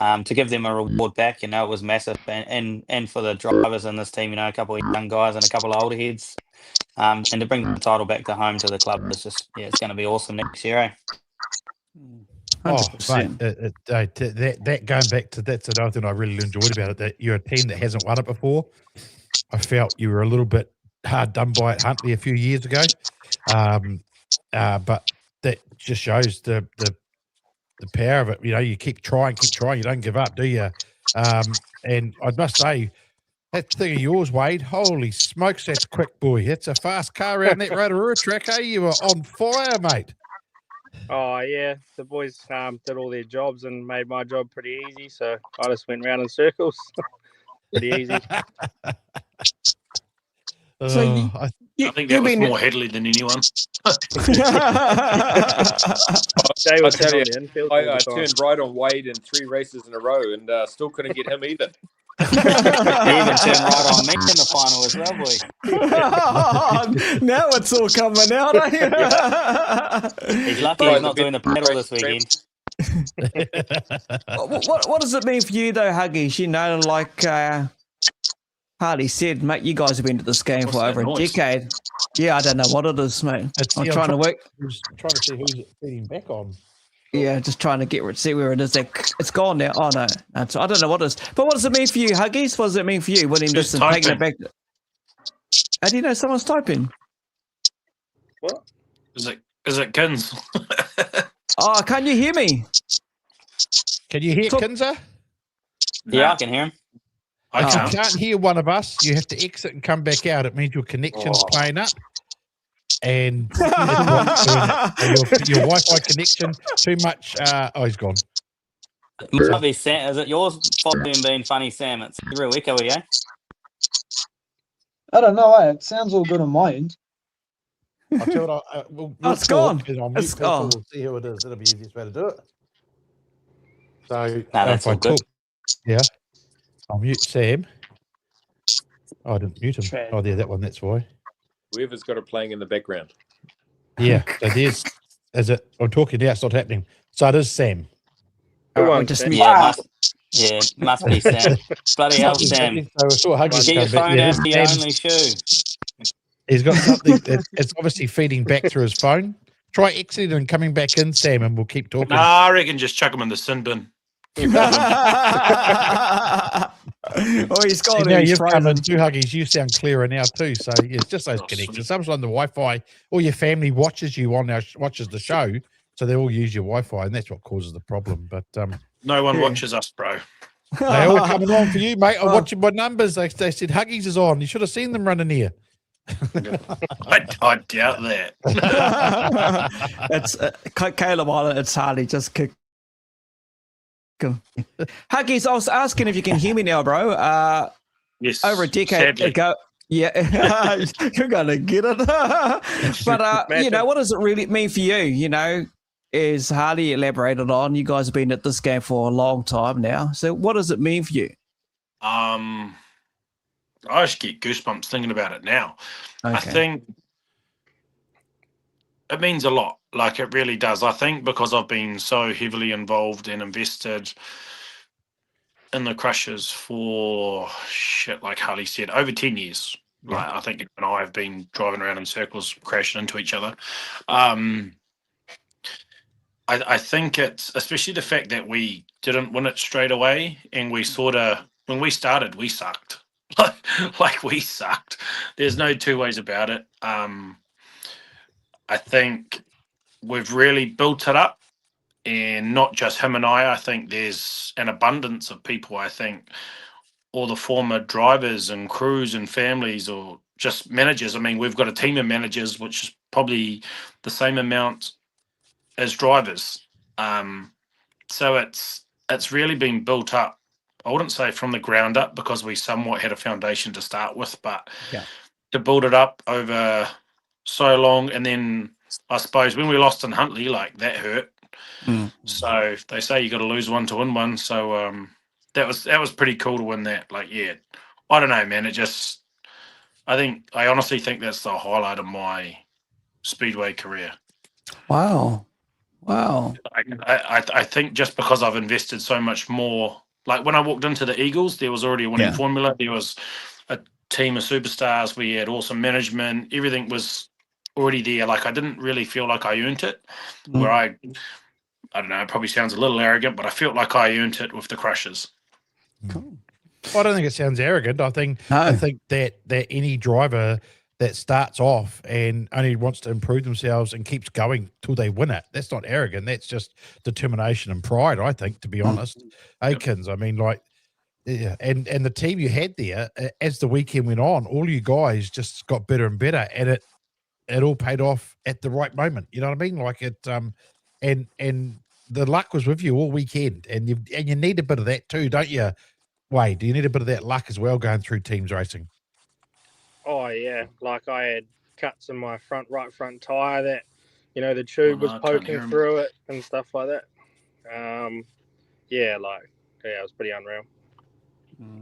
to give them a reward back, you know, it was massive, and for the drivers in this team, you know, a couple of young guys and a couple of older heads, and to bring the title back to home to the club is just, yeah, it's going to be awesome next year, eh? Oh, 100%. mate, that going back to that's another thing I really enjoyed about it. That you're a team that hasn't won it before. I felt you were a little bit hard done by at Huntley a few years ago, but that just shows the power of it. You know, you keep trying. You don't give up, do you? And I must say, that thing of yours, Wade, holy smokes, that's quick, boy. It's a fast car around that Rotorua track, eh? You were on fire, mate. Oh yeah, the boys did all their jobs and made my job pretty easy, so I just went round in circles. Pretty easy. So I think that was more Hadley than anyone. Jay was tell you, on the infield I all the time. turned right on Wade in 3 races in a row and still couldn't get him either. You even turned right on me in the final as well, boy. Now it's all coming out, eh? He's lucky he's not doing the pedal this weekend. What does it mean for you, though, Huggies? You know, like Harley said, mate, you guys have been to this game for over a decade. Yeah, I don't know what it is, mate. I'm trying to work. Trying to see who's it feeding back on. Yeah, just trying to see where it is. It's gone now. Oh, no. I don't know what it is. But what does it mean for you, Huggies? What does it mean for you winning this and taking it back? How do you know someone's typing? What? Is it Kins? Oh, can you hear me? Can you hear Kinser? Yeah, I can hear him. I You can't. can't hear one of us. You have to exit and come back out. It means your connection's playing up. And your Wi-Fi connection too much. Oh, he's gone. Might be Sam. Is it yours volume being funny, Sam? It's real echoey, eh? I don't know. It sounds all good on my end. I'll tell you what. We'll it's gone. It's gone. We'll see who it is. It'll be the easiest way to do it. So that's all good. I'll mute Sam. Oh, I didn't mute him. Oh, there, that one. That's why. Whoever's got it playing in the background. Yeah. So there's. Is it? I'm talking now. It's not happening. So it is Sam. Good we one, just Sam. missed- Must be Sam. Bloody hell, Sam. So Huggy's Get your come back. phone Yeah, out of your Sam's- only shoe. He's got something. It's obviously feeding back through his phone. Try exiting and coming back in, Sam, and we'll keep talking. Nah, I reckon just chuck them in the sin bin. Oh, he's See, got now it. He's you've come frozen. in too, Huggies. You sound clearer now too. So yeah, it's just those Oh, connections. sweet. Sometimes the Wi-Fi or your family watches you on watches the show, so they all use your Wi-Fi, and that's what causes the problem. But No one Yeah. watches us, bro. they all coming on for you, mate. I'm watching my numbers. They said Huggies is on. You should have seen them running here. I doubt that. It's Caleb Island. It's Harley. Just kick. Huggies, I was asking if you can hear me now, bro. Yes. Over a decade sadly. ago. Yeah, you're gonna get it. But you know, what does it really mean for you? You know, is Harley elaborated on? You guys have been at this game for a long time now. So, what does it mean for you? I just get goosebumps thinking about it now. I Okay. think it means a lot. Like, it really does. I think because I've been so heavily involved and invested in the Crushers for like Harley said, over 10 years. Like, I think you and I have been driving around in circles, crashing into each other. I think it's especially the fact that we didn't win it straight away, and we sort of, when we started, we sucked. Like we sucked. There's no two ways about it. I think we've really built it up, and not just him and I think there's an abundance of people. I think all the former drivers and crews and families, or just managers. I mean, we've got a team of managers, which is probably the same amount as drivers. So it's really been built up. I wouldn't say from the ground up, because we somewhat had a foundation to start with, but to build it up over so long. And then I suppose when we lost in Huntley, like, that hurt. So they say you got to lose one to win one. So that was pretty cool to win that. Like, yeah, I don't know, man. I honestly think that's the highlight of my Speedway career. Wow. I think just because I've invested so much more. Like, when I walked into the Eagles, there was already a winning formula. There was a team of superstars. We had awesome management. Everything was already there. Like, I didn't really feel like I earned it. Where I don't know, it probably sounds a little arrogant, but I felt like I earned it with the Crushers. Cool. I don't think it sounds arrogant. I think that any driver that starts off and only wants to improve themselves and keeps going till they win it, that's not arrogant. That's just determination and pride, I think, to be honest. Akins, I mean, like, yeah, and the team you had there, as the weekend went on, all you guys just got better and better, and it all paid off at the right moment. You know what I mean? Like, it and the luck was with you all weekend, and you need a bit of that too, don't you, Wade? Do you need a bit of that luck as well going through teams racing? Oh yeah, like I had cuts in my right front tire that, you know, the tube was poking through it and stuff like that. Yeah, it was pretty unreal.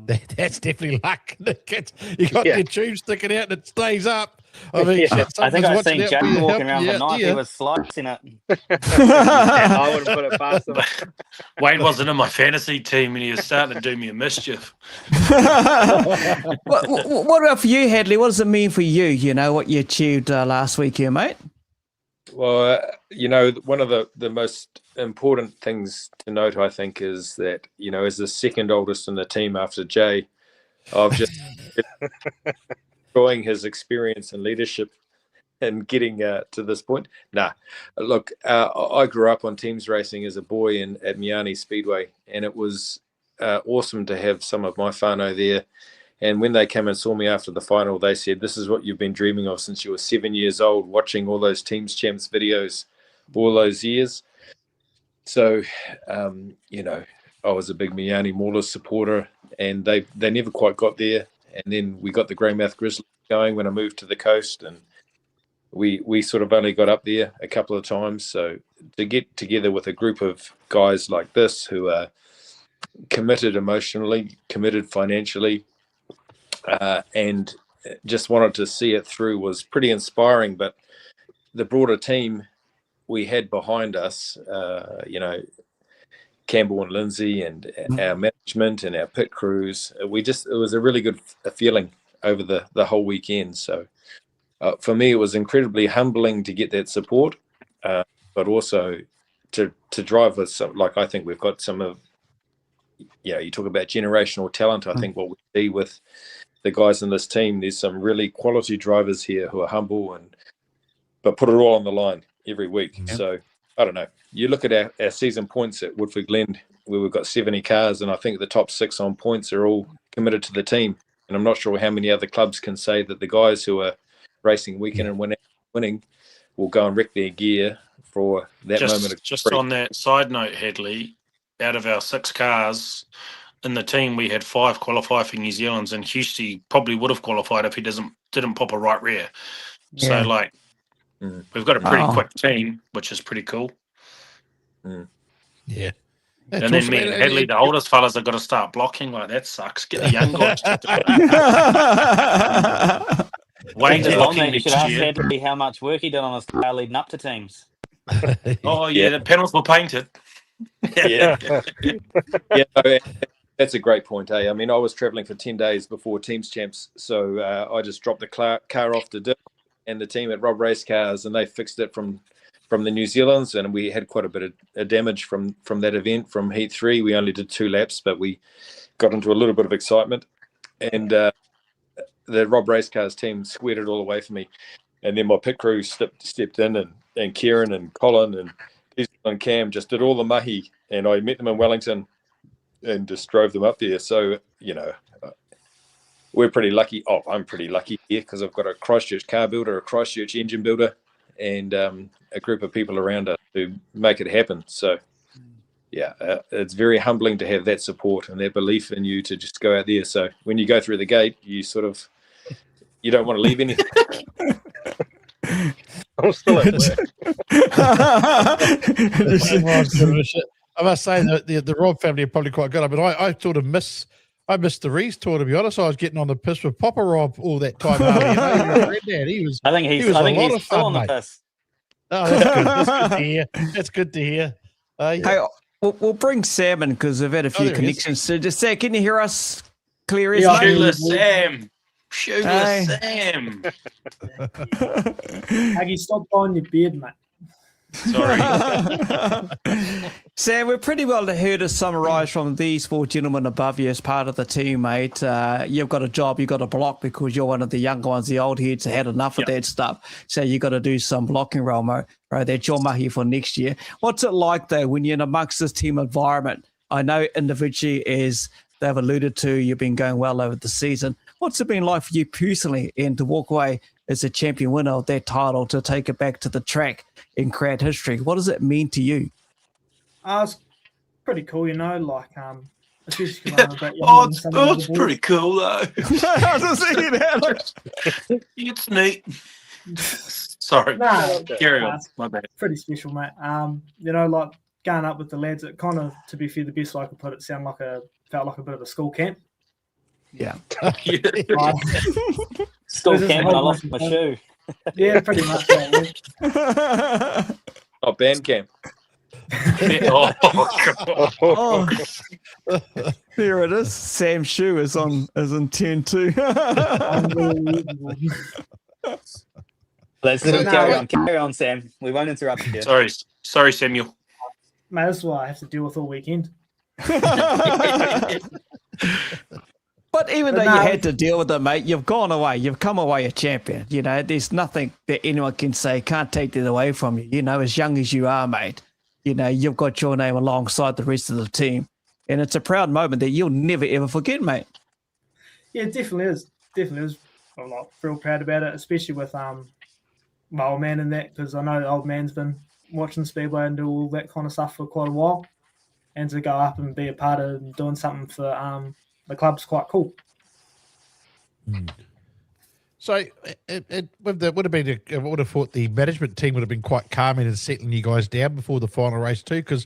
That's definitely luck. You got your tube sticking out and it stays up. I mean, I think I seen Jack walking around the night. He was slicing it. I wouldn't put it past him. Wade wasn't in my fantasy team, and he was starting to do me a mischief. What about for you, Hadley? What does it mean for you? You know, what you achieved last week here, mate? Well, you know, one of the most important things to note, I think, is that, you know, as the second oldest in the team after Jay, I've just enjoying his experience and leadership and getting to this point. Look, I grew up on teams racing as a boy at Miani Speedway, and it was awesome to have some of my whānau there. And when they came and saw me after the final, they said, "This is what you've been dreaming of since you were 7 years old, watching all those Teams Champs videos all those years." So, you know, I was a big Miani Maulers supporter, and they never quite got there. And then we got the Greymouth Grizzly going when I moved to the coast, and we sort of only got up there a couple of times. So to get together with a group of guys like this who are committed emotionally, committed financially, and just wanted to see it through was pretty inspiring. But the broader team we had behind us, you know, Campbell and Lindsay and our management and our pit crews. It was a really good feeling over the whole weekend. So for me, it was incredibly humbling to get that support, but also to drive with some, like, I think we've got some of, you talk about generational talent. I think what we see with the guys in this team, there's some really quality drivers here who are humble but put it all on the line every week. Yeah. So I don't know. You look at our season points at Woodford Glen, where we've got 70 cars, and I think the top 6 on points are all committed to the team. And I'm not sure how many other clubs can say that the guys who are racing weekend and winning will go and wreck their gear for that moment of Just grief. on that side note, Headley, out of our 6 cars in the team, we had 5 qualify for New Zealand's, and Husty probably would have qualified if he didn't pop a right rear. Yeah. So, like, we've got a pretty quick team, which is pretty cool. Yeah. And then me and Headley, the oldest fellas, have got to start blocking. Like, that sucks. Get the young guys. Wayne's Just on blocking that, you should ask next year. Hadley how much work he did on his car leading up to teams. Oh, yeah, the panels were painted. Yeah. That's a great point, I mean, I was traveling for 10 days before Teams Champs, so I just dropped the car off to Dick and the team at Rob Race Cars, and they fixed it from the New Zealands, and we had quite a bit of damage from that event. From Heat 3, we only did 2 laps, but we got into a little bit of excitement, and the Rob Race Cars team squared it all away for me. And then my pit crew stepped in, and Kieran and Colin and Diesel and Cam just did all the mahi, and I met them in Wellington and just drove them up there. So, we're pretty lucky. Oh, I'm pretty lucky here because I've got a Christchurch car builder, a Christchurch engine builder, and a group of people around us who make it happen. So, it's very humbling to have that support and that belief in you to just go out there. So when you go through the gate, you don't want to leave anything. I'm still at work. I must say that the Rob family are probably quite good. I mean, I sort of missed the Reese tour, to be honest. I was getting on the piss with Papa Rob all that time. I think he's still on the piss. Oh, that's good. That's good to hear. That's good to hear. Hey, we'll bring Sam in because we've had a few connections. So just say, can you hear us clear as mate? Shoeless Sam. Shoeless Sam. Aggie, stop blowing your beard, mate. Sorry. Sam, we're pretty well heard to summarise from these 4 gentlemen above you as part of the team, mate. You've got a job, you've got a block because you're one of the younger ones. The old heads have had enough of that stuff. So you've got to do some blocking role, mate. Right, that's your mahi for next year. What's it like, though, when you're in amongst this team environment? I know individually, as they've alluded to, you've been going well over the season. What's it been like for you personally and to walk away as a champion winner of that title to take it back to the track in crowd history? What does it mean to you? It's pretty cool, like, especially because I'm a bit younger. It's pretty cool, though. It's neat. Sorry. Carry on. My bad. Pretty special, mate. Like going up with the lads, it kind of, to be fair, the best way I could put it, felt like a bit of a school camp. Yeah. School camp and I lost my shoe. Yeah, pretty much. Oh, band camp. Oh, there it is. Sam's shoe is in 10 too. Let's carry on, Sam. We won't interrupt you. Sorry, Samuel. Mate, that's what I have to deal with all weekend. But even though you had to deal with it, mate, you've gone away. You've come away a champion. There's nothing that anyone can say can't take that away from you. As young as you are, mate, you've got your name alongside the rest of the team. And it's a proud moment that you'll never, ever forget, mate. Yeah, it definitely is. I'm not real proud about it, especially with my old man in that, because I know the old man's been watching Speedway and do all that kind of stuff for quite a while. And to go up and be a part of doing something for the club's quite cool. So it would have thought the management team would have been quite calm in settling you guys down before the final race too, because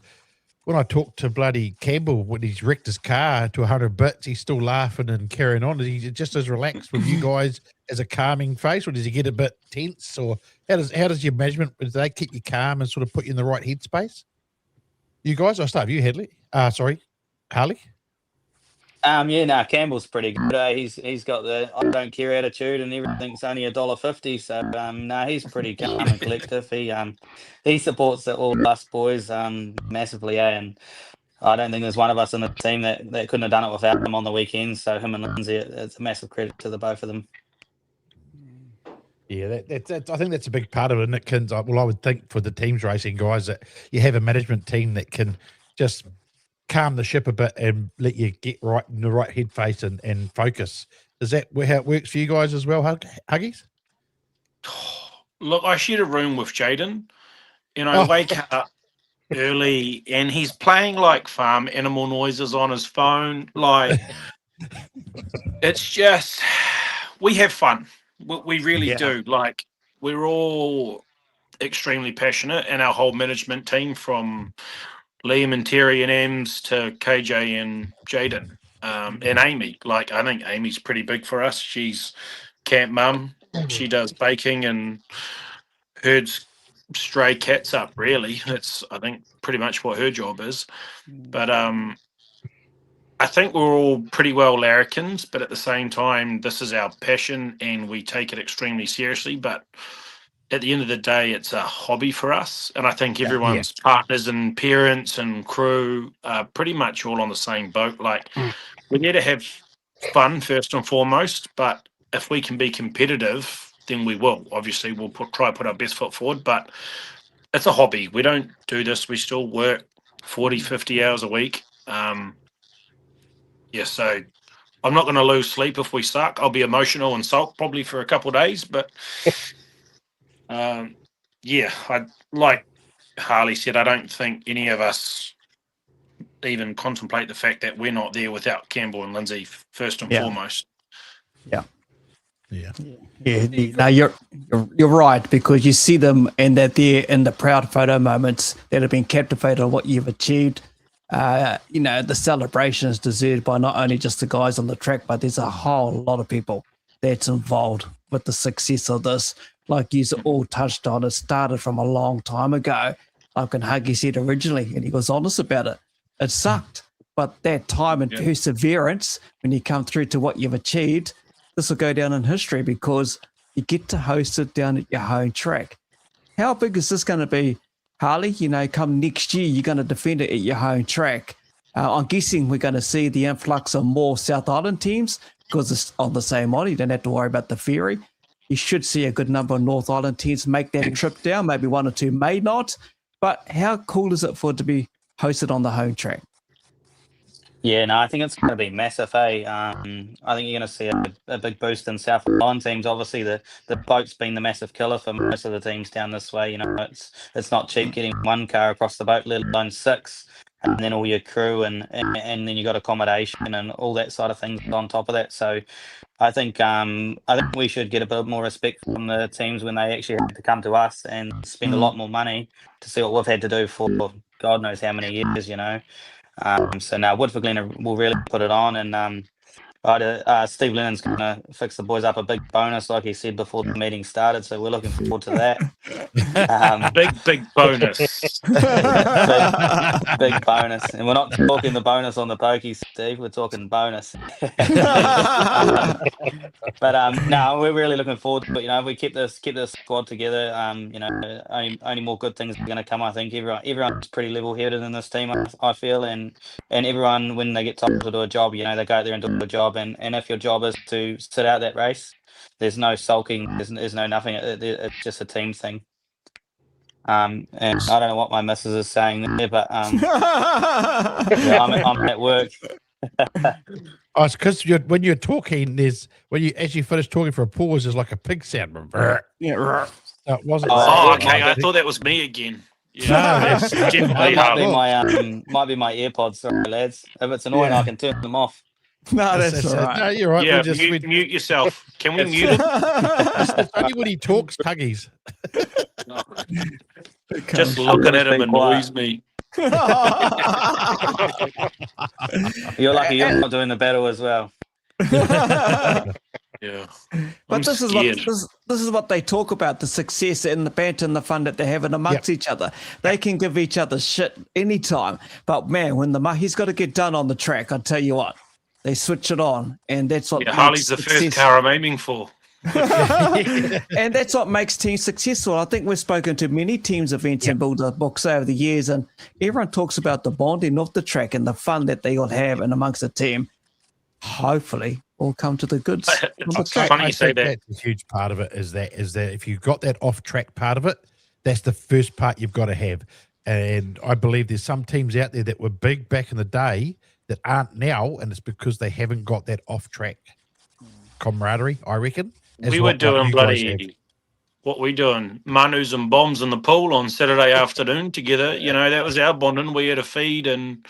when I talked to bloody Campbell when he's wrecked his car to 100 bits, he's still laughing and carrying on. Is he just as relaxed with you guys as a calming face, or does he get a bit tense? Or how does your management, do they keep you calm and sort of put you in the right headspace? You guys, I'll start with you, Headley. Sorry, Harley. Campbell's pretty good. He's got the I don't care attitude, and everything's only $1.50. So he's pretty calm and collective. He supports all of us boys massively, and I don't think there's one of us in the team that couldn't have done it without him on the weekends. So him and Lindsay, it's a massive credit to the both of them. Yeah, I think that's a big part of it, isn't it, Kins? Well, I would think for the teams racing guys that you have a management team that can just calm the ship a bit and let you get right in the right head face and focus. Is that how it works for you guys as well, Huggies? Look, I shared a room with Jaden, and I wake up early, and he's playing like farm animal noises on his phone. Like, it's just, we have fun. We really do. Like, we're all extremely passionate, and our whole management team from Liam and Terry and Ammz to KJ and Jaden and Amy. Like, I think Amy's pretty big for us. She's camp mum. She does baking and herds stray cats up, really. That's, I think, pretty much what her job is. But I think we're all pretty well larrikins, but at the same time, this is our passion and we take it extremely seriously. But at the end of the day, it's a hobby for us. And I think everyone's partners and parents and crew are pretty much all on the same boat. Like, we need to have fun first and foremost, but if we can be competitive, then we will. Obviously, we'll try to put our best foot forward, but it's a hobby. We don't do this. We still work 40, 50 hours a week. So I'm not going to lose sleep if we suck. I'll be emotional and sulk probably for a couple of days, but I like Harley said, I don't think any of us even contemplate the fact that we're not there without Campbell and Lindsay first and foremost. No, you're right, because you see them and they're there in the proud photo moments that have been captivated on what you've achieved. The celebration is deserved by not only just the guys on the track, but there's a whole lot of people that's involved with the success of this. Like you all touched on, it started from a long time ago. Like when Huggy said originally, and he was honest about it, it sucked. But that time and perseverance, when you come through to what you've achieved, this will go down in history because you get to host it down at your home track. How big is this going to be, Harley? Come next year, you're going to defend it at your home track. I'm guessing we're going to see the influx of more South Island teams because it's on the same model. You don't have to worry about the ferry. You should see a good number of North Island teams make that trip down. Maybe one or two may not. But how cool is it for it to be hosted on the home track? Yeah, no, I think it's going to be massive, I think you're going to see a big boost in South Island teams. Obviously, the boat's been the massive killer for most of the teams down this way. It's not cheap getting one car across the boat, let alone six, and then all your crew and then you got accommodation and all that side of things on top of that. So I think we should get a bit more respect from the teams when they actually have to come to us and spend a lot more money to see what we've had to do for God knows how many years, So now Woodford Glen will really put it on, and Steve Lennon's going to fix the boys up a big bonus, like he said before the meeting started. So we're looking forward to that. Big bonus. big bonus, and we're not talking the bonus on the pokey, Steve. We're talking bonus. No, we're really looking forward to it. If we keep this squad together, only more good things are going to come. I think everyone's pretty level-headed in this team, I feel, and everyone, when they get told to do a job, they go out there and do a job. And if your job is to sit out that race, there's no sulking, there's no nothing. It's just a team thing. And I don't know what my missus is saying there, but I'm at work. Oh, it's because when you're talking, as you finish talking for a pause, there's like a pig sound. Yeah. It wasn't. Oh, okay. I thought that was me again. Yeah, No, definitely might be my AirPods. Sorry, lads. If it's annoying, I can turn them off. No, that's all right. No, you're right. Yeah, mute yourself. Can we mute him? It's only when he talks, Huggies. Just looking at him annoys me. You're lucky you're not doing the battle as well. Yeah. But I'm this scared. is what they talk about, the success and the banter and the fun that they're having amongst each other. They can give each other shit anytime. But man, when the mahi's got to get done on the track, I tell you what, they switch it on. And that's what Yeah, makes Harley's the first success. car I'm aiming for. And that's what makes teams successful. I think we've spoken to many teams events and builder books over the years, and everyone talks about the bonding of the track and the fun that they all have and amongst the team. Hopefully all come to the goods. It's funny you say that. That's a huge part of it is that if you've got that off track part of it, that's the first part you've got to have. And I believe there's some teams out there that were big back in the day that aren't now, and it's because they haven't got that off track camaraderie, I reckon. We were doing what we doing, manus and bombs in the pool on Saturday afternoon together. You know, that was our bonding. We had a feed and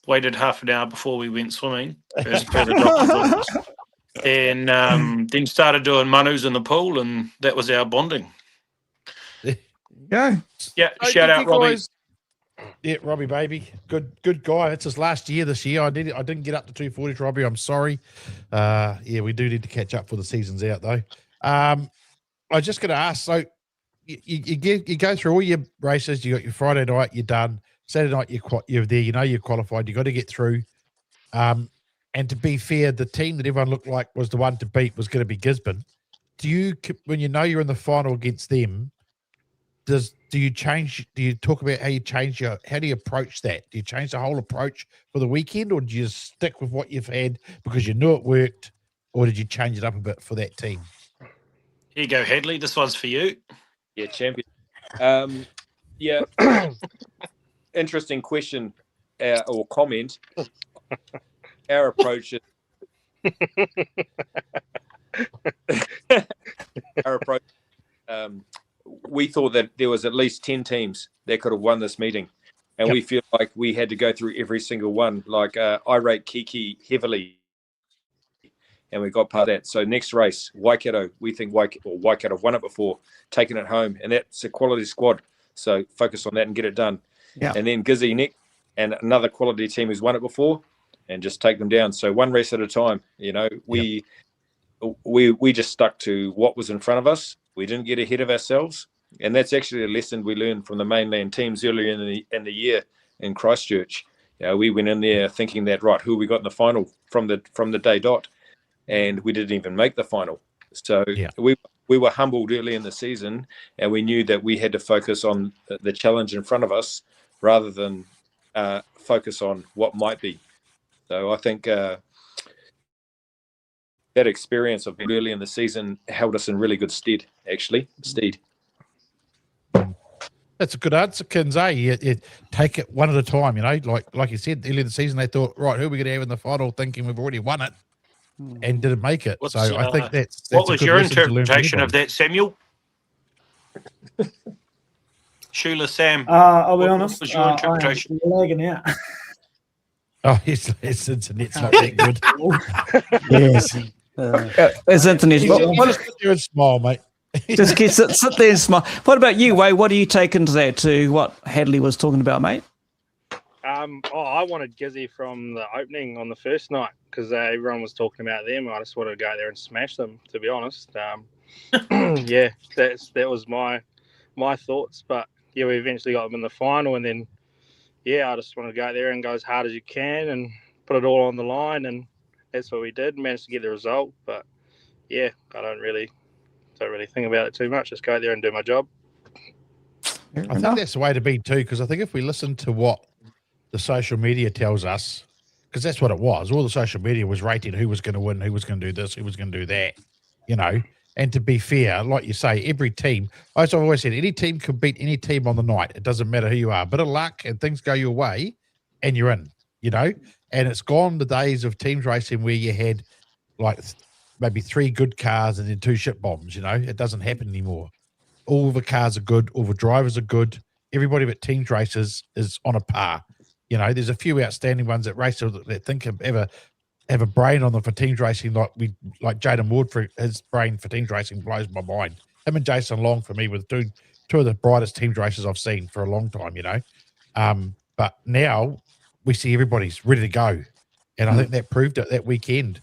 waited half an hour before we went swimming, as per the doctor's orders. And then started doing manus in the pool, and that was our bonding. Yeah. Yeah, shout out, Robbie. Yeah, Robbie, baby. Good guy. It's his last year this year. I didn't get up to 240s, Robbie. I'm sorry. Yeah, we do need to catch up for the season's out, though. I was just going to ask, so you go through all your races. You got your Friday night, you're done. Saturday night, you're there. You know you're qualified. You got to get through. And to be fair, the team that everyone looked like was the one to beat was going to be Gisborne. When you know you're in the final against them, do you talk about how you how do you approach that? Do you change the whole approach for the weekend, or do you just stick with what you've had because you knew it worked, or did you change it up a bit for that team? Here you go, Hadley. This one's for you. Yeah, champion. Yeah. Interesting question or comment. Our approach is we thought that there was at least 10 teams that could have won this meeting, and we feel like we had to go through every single one. Like I rate Kiki heavily, and we got past that. So next race, Waikato, we think Waikato have won it before, taken it home, and that's a quality squad. So focus on that and get it done. Yeah. And then Gizzy next, and another quality team who's won it before, and just take them down. So one race at a time. You know, we just stuck to what was in front of us. We didn't get ahead of ourselves, and that's actually a lesson we learned from the mainland teams earlier in the year in Christchurch. You know, we went in there thinking that who we got in the final from the day dot, and we didn't even make the final. So we were humbled early in the season, and we knew that we had to focus on the challenge in front of us rather than focus on what might be. So I think that experience of early in the season held us in really good stead, actually. That's a good answer, Kinser. You take it one at a time, you know, like you said, early in the season, they thought, right, who are we going to have in the final, thinking we've already won it and didn't make it. I think that's what was your interpretation of that, Samuel? Sheila, Sam. I'll be honest. What was your interpretation? I'm lagging out. Oh, his internet's not that good. Yes. His internet. Just sit there and smile, mate. Just sit there and smile. What about you, Wade? What do you take into that to what Hadley was talking about, mate? I wanted Gizzy from the opening on the first night because everyone was talking about them. I just wanted to go there and smash them, to be honest. Yeah, that was my thoughts. But yeah, we eventually got them in the final, and then I just wanted to go there and go as hard as you can and put it all on the line, and that's what we did. Managed to get the result, but yeah, I don't really think about it too much. Just go there and do my job. I think that's the way to be too, because I think if we listen to what the social media tells us, because that's what it was, all the social media was rating who was going to win, who was going to do this, who was going to do that, you know. And to be fair, like you say, every team, as I've always said, any team could beat any team on the night. It doesn't matter who you are. Bit of luck and things go your way and you're in, you know. And it's gone the days of teams racing where you had like maybe 3 good cars and then 2 shit bombs, you know. It doesn't happen anymore. All the cars are good. All the drivers are good. Everybody that teams races is on a par. You know, there's a few outstanding ones that race that think have a brain on them for teams racing, like Jaden Woodford. His brain for teams racing blows my mind. Him and Jason Long, for me, were two of the brightest teams racers I've seen for a long time, you know. But now we see everybody's ready to go. And I think that proved it that weekend.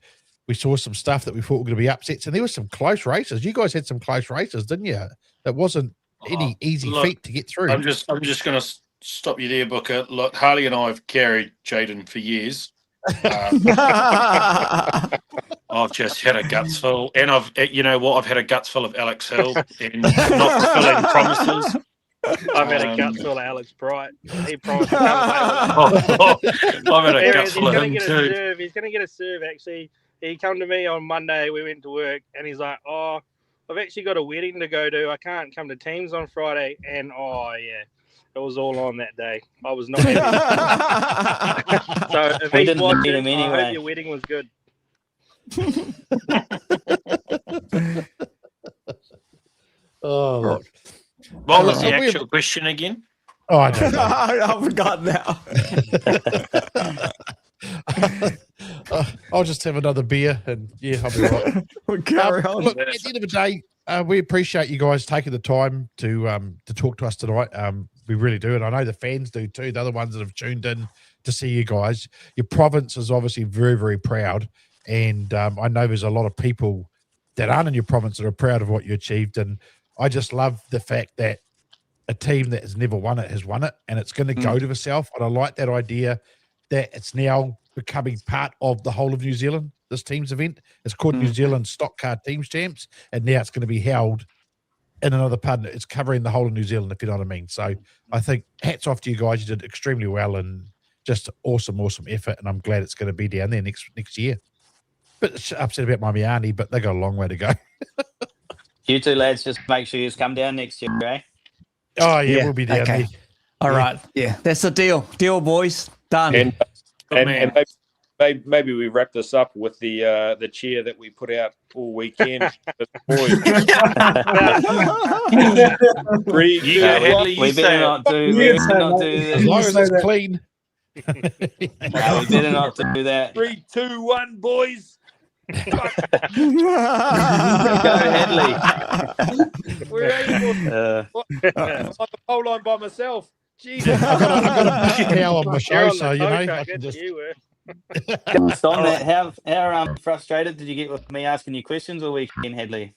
we saw some stuff that we thought were going to be upsets, and there were some close races. You guys had some close races, didn't you? That wasn't any easy feat to get through. I'm just going to stop you there, Booker. Look, Harley and I have carried Jaden for years. I've just had a guts full, and I've had a guts full of Alex Hill and not fulfilling promises. I've had a gut full of Alex Bright. He promised to come away with it. I've had a gut full of him too. He's going to get a serve, actually. He come to me on Monday. We went to work, and he's like, "Oh, I've actually got a wedding to go to. I can't come to Teams on Friday." And it was all on that day. I was not happy. So if he's watching, I hope your wedding was good. Oh, look. What was the actual question again? Oh, I don't know. I forgot now. I'll just have another beer and I'll be right. We'll carry on. Look, at the end of the day, we appreciate you guys taking the time to talk to us tonight. We really do, and I know the fans do too. The other ones that have tuned in to see you guys. Your province is obviously very, very proud, and I know there's a lot of people that aren't in your province that are proud of what you achieved. And I just love the fact that a team that has never won it has won it, and it's going to go to the south. And I like that idea that it's now becoming part of the whole of New Zealand. This team's event, it's called New Zealand Stockcar Teams Camps, and now it's going to be held in another part. It's covering the whole of New Zealand, if you know what I mean. So I think hats off to you guys. You did extremely well, and just awesome effort. And I'm glad it's going to be down there next year. But upset about my Miami, but they got a long way to go. You two lads, just make sure you come down next year, eh? Oh yeah, we'll be down there. All right, that's the deal. Deal, boys. Done. And maybe we wrap this up with the cheer that we put out all weekend. We better not do as long as it's clean. No, we better not do that. 3, 2, 1, boys. Go Hadley. We're able. I'm on the pole line by myself. Jesus. I've got a towel on my show, so I can just. Just on that, how frustrated did you get with me asking you questions all weekend, Hadley?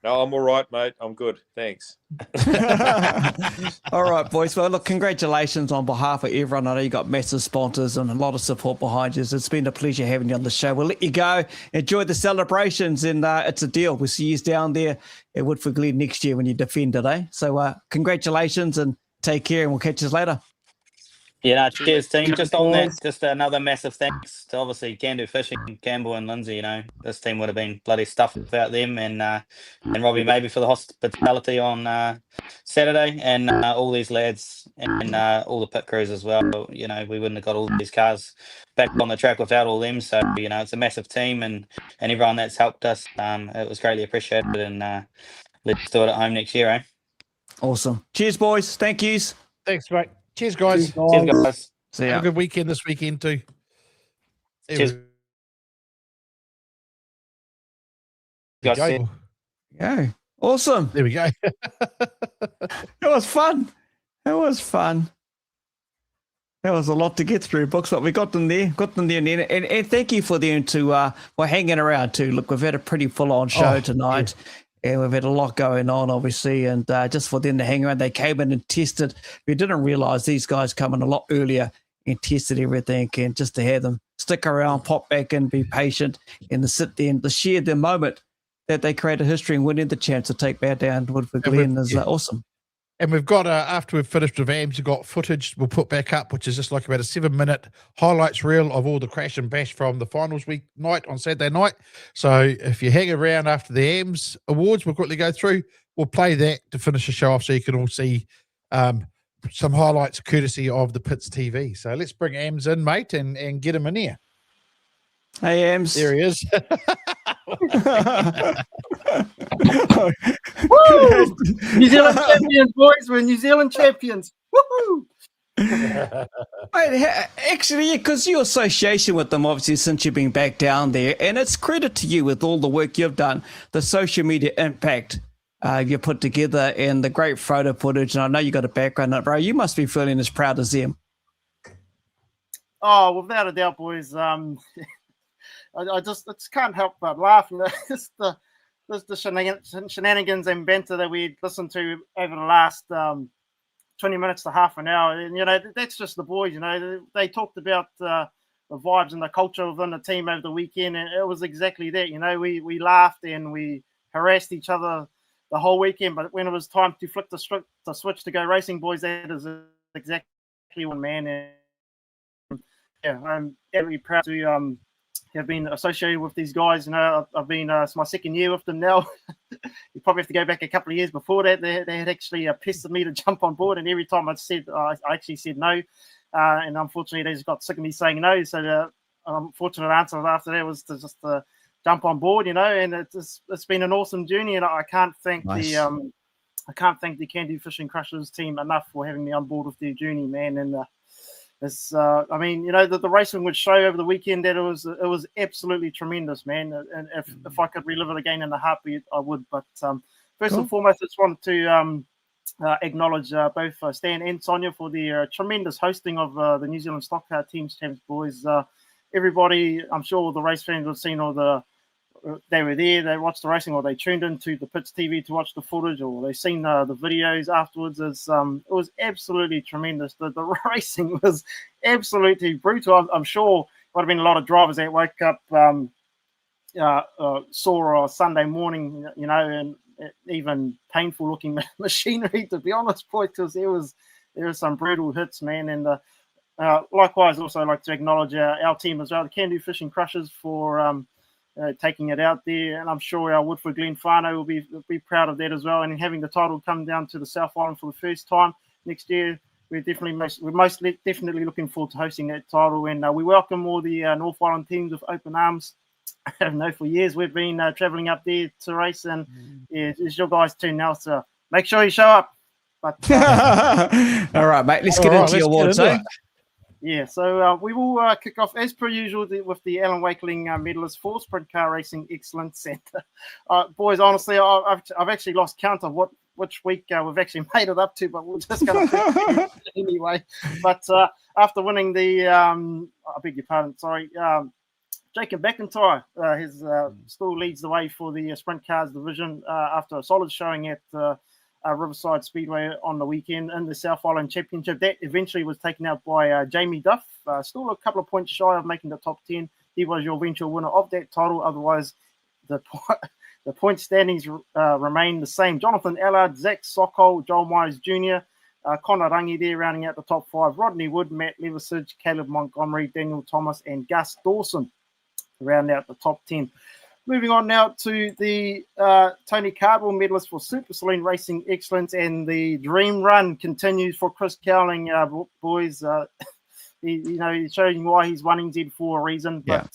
No, I'm all right, mate. I'm good. Thanks. All right, boys. Well, look, congratulations on behalf of everyone. I know you got massive sponsors and a lot of support behind you. It's been a pleasure having you on the show. We'll let you go. Enjoy the celebrations, and it's a deal. We'll see you down there at Woodford Glen next year when you defend it, eh? So congratulations and take care, and we'll catch you later. Yeah, cheers, team. Just on that, just another massive thanks to obviously Cando Fishing, Campbell and Lindsay. This team would have been bloody stuffed without them, and Robbie maybe for the hospitality on Saturday, and all these lads and all the pit crews as well. We wouldn't have got all these cars back on the track without all them. So it's a massive team, and everyone that's helped us. It was greatly appreciated, and let's do it at home next year, eh? Awesome. Cheers, boys. Thank yous. Thanks, mate. Cheers, guys. Cheers, guys. See ya. Have a good weekend this weekend too. Cheers. Go. Yeah. Awesome. There we go. It was fun. That was a lot to get through, Books, but we got them there. And thank you for them for hanging around too. Look, we've had a pretty full-on show tonight. Yeah. And we've had a lot going on, obviously, and just for them to hang around, they came in and tested. We didn't realise these guys come in a lot earlier and tested everything, and just to have them stick around, pop back and be patient, and to sit there and to share the moment that they created history and winning the chance to take back down Woodford Glen is awesome. And we've got, after we've finished with Ammz, we've got footage we'll put back up, which is just like about a 7-minute highlights reel of all the crash and bash from the finals week night on Saturday night. So if you hang around after the Ammz awards, we'll quickly go through. We'll play that to finish the show off so you can all see some highlights courtesy of the Pits TV. So let's bring Ammz in, mate, and get him in here. Hey, Ammz. There he is. Woo! New Zealand champions, boys. We're New Zealand champions. Woohoo! Actually, because your association with them, obviously, since you've been back down there, and it's credit to you with all the work you've done, the social media impact you put together, and the great photo footage. And I know you got a background in it, bro. You must be feeling as proud as them. Oh, without a doubt, boys. I just can't help but laugh. Just the shenanigans and banter that we listened to over the last 20 minutes to half an hour. And, that's just the boys. They talked about the vibes and the culture within the team over the weekend. And it was exactly that. We laughed and we harassed each other the whole weekend. But when it was time to flick the switch to go racing, boys, that is exactly one man. And yeah, I'm very proud to have been associated with these guys. I've been it's my second year with them now. You probably have to go back a couple of years before that. They had actually pestered me to jump on board, and every time I actually said no, and unfortunately they just got sick of me saying no. So the unfortunate answer after that was to just jump on board, and it's been an awesome journey, and I can't thank the Cando Fishing Crushers team enough for having me on board with their journey, man. And it's, the racing would show over the weekend that it was absolutely tremendous, man. And if I could relive it again in a heartbeat, I would. But first and foremost, I just wanted to acknowledge both Stan and Sonia for the tremendous hosting of the New Zealand Stockcar Teams Camps, boys. Everybody, I'm sure all the race fans have seen they were there, they watched the racing, or they tuned into the Pits TV to watch the footage, or they've seen the videos afterwards. It was absolutely tremendous. The racing was absolutely brutal. I'm sure there would have been a lot of drivers that woke up, saw a Sunday morning, and even painful looking machinery, to be honest, boy, because there was some brutal hits, man. And likewise, also I'd like to acknowledge our team as well, the Cando Fishing Crushers, for taking it out there, and I'm sure our Woodford Glen whānau will be proud of that as well. And having the title come down to the South Island for the first time next year, we're most definitely looking forward to hosting that title. And we welcome all the North Island teams with open arms. I know for years we've been travelling up there to race, and it's your guys' turn now, so make sure you show up. But all right, mate, let's get into your awards, eh? Yeah, so we will kick off as per usual with the Alan Wakeling medalist for sprint car racing excellence. And boys, honestly, I've actually lost count of which week we've actually made it up to, but we're just going to anyway. But after winning the, I beg your pardon, sorry, Jacob McIntyre still leads the way for the sprint cars division after a solid showing at Riverside Speedway on the weekend in the South Island Championship. That eventually was taken out by Jamie Duff, still a couple of points shy of making the top 10. He was your eventual winner of that title. Otherwise, the point standings remain the same. Jonathan Allard, Zach Sokol, Joel Myers Jr., Connor Rangi there rounding out the top 5. Rodney Wood, Matt Levisage, Caleb Montgomery, Daniel Thomas, and Gus Dawson round out the top 10. Moving on now to the Tony Cardwell medalist for Super Saloon Racing Excellence, and the dream run continues for Chris Cowling, boys. He's showing why he's won NZ for a reason, but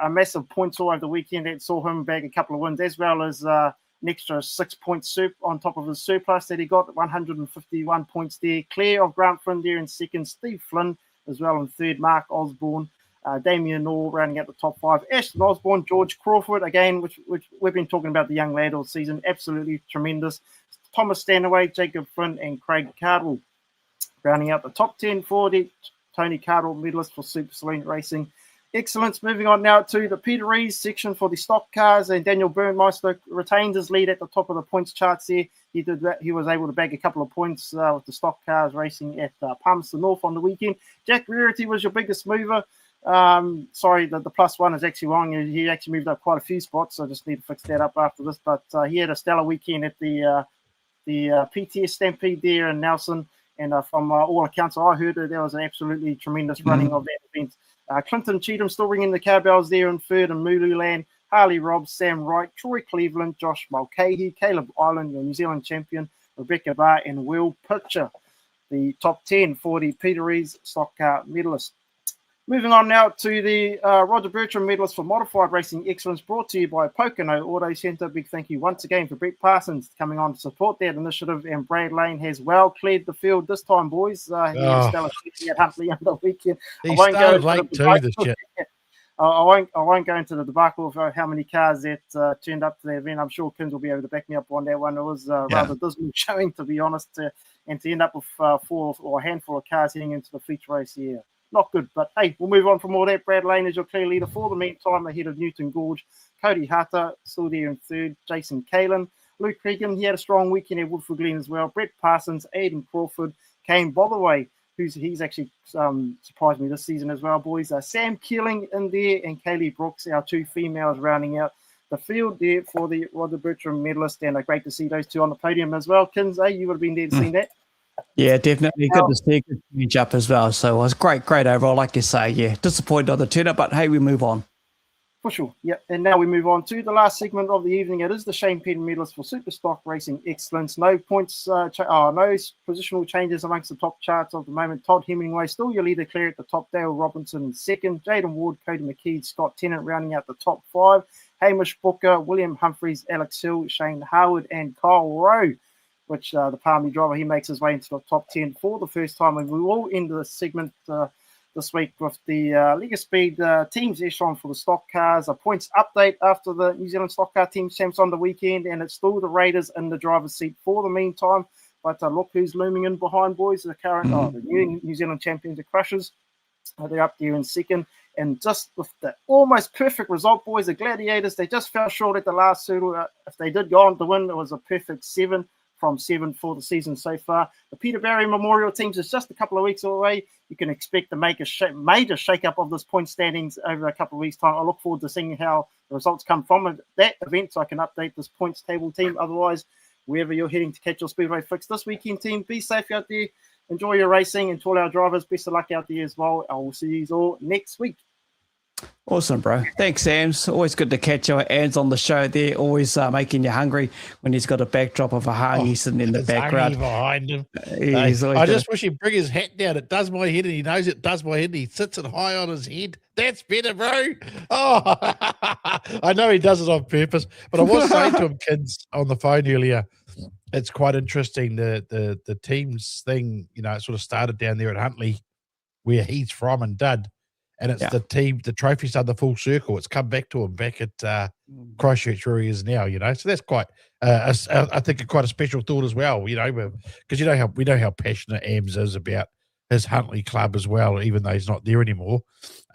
a massive points all over the weekend that saw him bag a couple of wins, as well as an extra 6 point on top of his surplus that he got, 151 points there. Claire of Grant Flynn there in second, Steve Flynn as well in third, Mark Osborne. Damien Orr rounding out the top 5. Ashton Osborne, George Crawford, again, which we've been talking about the young lad all season, absolutely tremendous. Thomas Stanaway, Jacob Flynn, and Craig Cardwell rounding out the top 10 for the Tony Cardwell medalist for Super Saloon Racing Excellence. Moving on now to the Peter Rees section for the stock cars, and Daniel Burnmeister retains his lead at the top of the points charts there. He did that. He was able to bag a couple of points with the stock cars racing at Palmerston North on the weekend. Jack Rarity was your biggest mover. Sorry, the plus one is actually wrong. He actually moved up quite a few spots, so I just need to fix that up after this. But he had a stellar weekend at the PTS Stampede there in Nelson, and from all accounts I heard, there was an absolutely tremendous running of that event. Clinton Cheatham still ringing the cowbells there in third, and Mululand. Harley Robbs, Sam Wright, Troy Cleveland, Josh Mulcahy, Caleb Island, your New Zealand champion, Rebecca Barr, and Will Pitcher, the top 10 for the Peter Rees stock car medalist. Moving on now to the Roger Bertram medalist for Modified Racing Excellence, brought to you by Pokeno Auto Centre. Big thank you once again for Brett Parsons coming on to support that initiative, and Brad Lane has well cleared the field this time, boys. He had a stellar shooting at Huntley on the weekend. He started late too, this shit. I won't go into the debacle of how many cars that turned up to the event. I'm sure Kins will be able to back me up on that one. It was rather dismal showing, to be honest, and to end up with 4 or a handful of cars heading into the feature race here. not good. But hey, we'll move on from all that. Brad Lane is your clear leader for the meantime, ahead of Newton Gorge. Cody Hata still there in third. Jason Kalen. Luke Cregan, he had a strong weekend at Woodford Glen as well. Brett Parsons, Aidan Crawford, Kane Botherway, he's actually surprised me this season as well, boys. Sam Keeling in there and Kaylee Brooks, our two females, rounding out the field there for the Roger Bertram medalist. And great to see those two on the podium as well. Kins, you would have been there to see that. Yeah, definitely. Good to see a good change up as well. So it was great overall, like you say. Yeah, disappointed on the turnout, but hey, we move on. For sure. Yeah. And now we move on to the last segment of the evening. It is the Shane Penn medalist for Superstock Racing Excellence. No points, no positional changes amongst the top charts of the moment. Todd Hemingway still your leader, clear at the top. Dale Robinson in second. Jaden Ward, Cody McKee, Scott Tennant rounding out the top 5. Hamish Booker, William Humphreys, Alex Hill, Shane Howard, and Kyle Rowe, which the Palmy driver, he makes his way into the top 10 for the first time. And we will end the segment this week with the Liga Speed Teams echelon for the stock cars. A points update after the New Zealand Stockcar Teams Camps on the weekend, and it's still the Raiders in the driver's seat for the meantime. But look who's looming in behind, boys. The current the New Zealand champions, the Crushers. They're up there in second. And just with the almost perfect result, boys, the Gladiators, they just fell short at the last hurdle. If they did go on to win, it was a perfect 7 from 7 for the season so far. The Peter Barry Memorial Teams is just a couple of weeks away. You can expect to make a major shake-up of this point standings over a couple of weeks' time. I look forward to seeing how the results come from that event so I can update this points table team. Otherwise, wherever you're heading to catch your Speedway fix this weekend, team, be safe out there. Enjoy your racing, and to all our drivers, best of luck out there as well. I will see you all next week. Awesome, bro. Thanks, Ams. Always good to catch your Ams on the show there. Always making you hungry when he's got a backdrop of a Harney sitting in the background. Behind him. I just wish he'd bring his hat down. It does my head, and he knows it does my head, and he sits it high on his head. That's better, bro. Oh, I know he does it on purpose, but I was saying to him, kids, on the phone earlier, it's quite interesting. The teams thing, it sort of started down there at Huntly, where he's from and dud. And it's the trophy's done the full circle. It's come back to him back at Christchurch where he is now, So that's quite, I think, quite a special thought as well, because we know how passionate Ammz is about his Huntly club as well, even though he's not there anymore.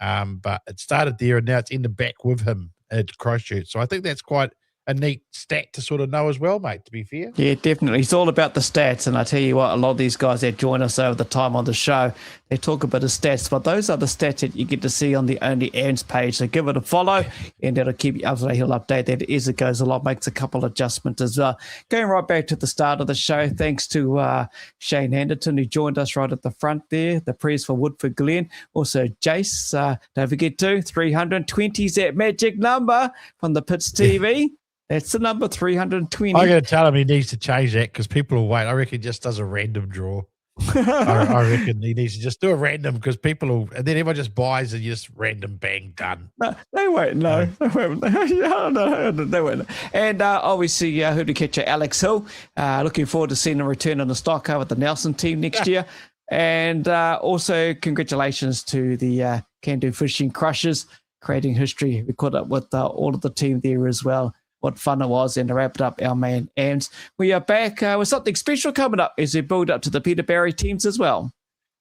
But it started there, and now it's in the back with him at Christchurch. So I think that's quite a neat stat to sort of know as well, mate, to be fair. Yeah, definitely. It's all about the stats. And I tell you what, a lot of these guys that join us over the time on the show, they talk a bit of stats, but those are the stats that you get to see on the Only Ammz page. So give it a follow, and that'll keep you up to date. He'll update that as it goes along, makes a couple of adjustments as well. Going right back to the start of the show, thanks to Shane Anderton, who joined us right at the front there, the press for Woodford Glen. Also, Jace, don't forget to 320 is that magic number from the Pits TV. That's the number 320. I'm going to tell him he needs to change that because people will wait. I reckon he just does a random draw. I reckon he needs to just do a random because people will, and then everyone just buys and you just random bang done. No, they won't know. They won't know. They won't know. And obviously, who to catch Alex Hill. Looking forward to seeing him return on the stock car with the Nelson team next year. And also, congratulations to the Cando Fishing Crushers, creating history. We caught up with all of the team there as well. What fun it was, and to wrap it up, our man Ammz. We are back with something special coming up as we build up to the Peter Barry teams as well.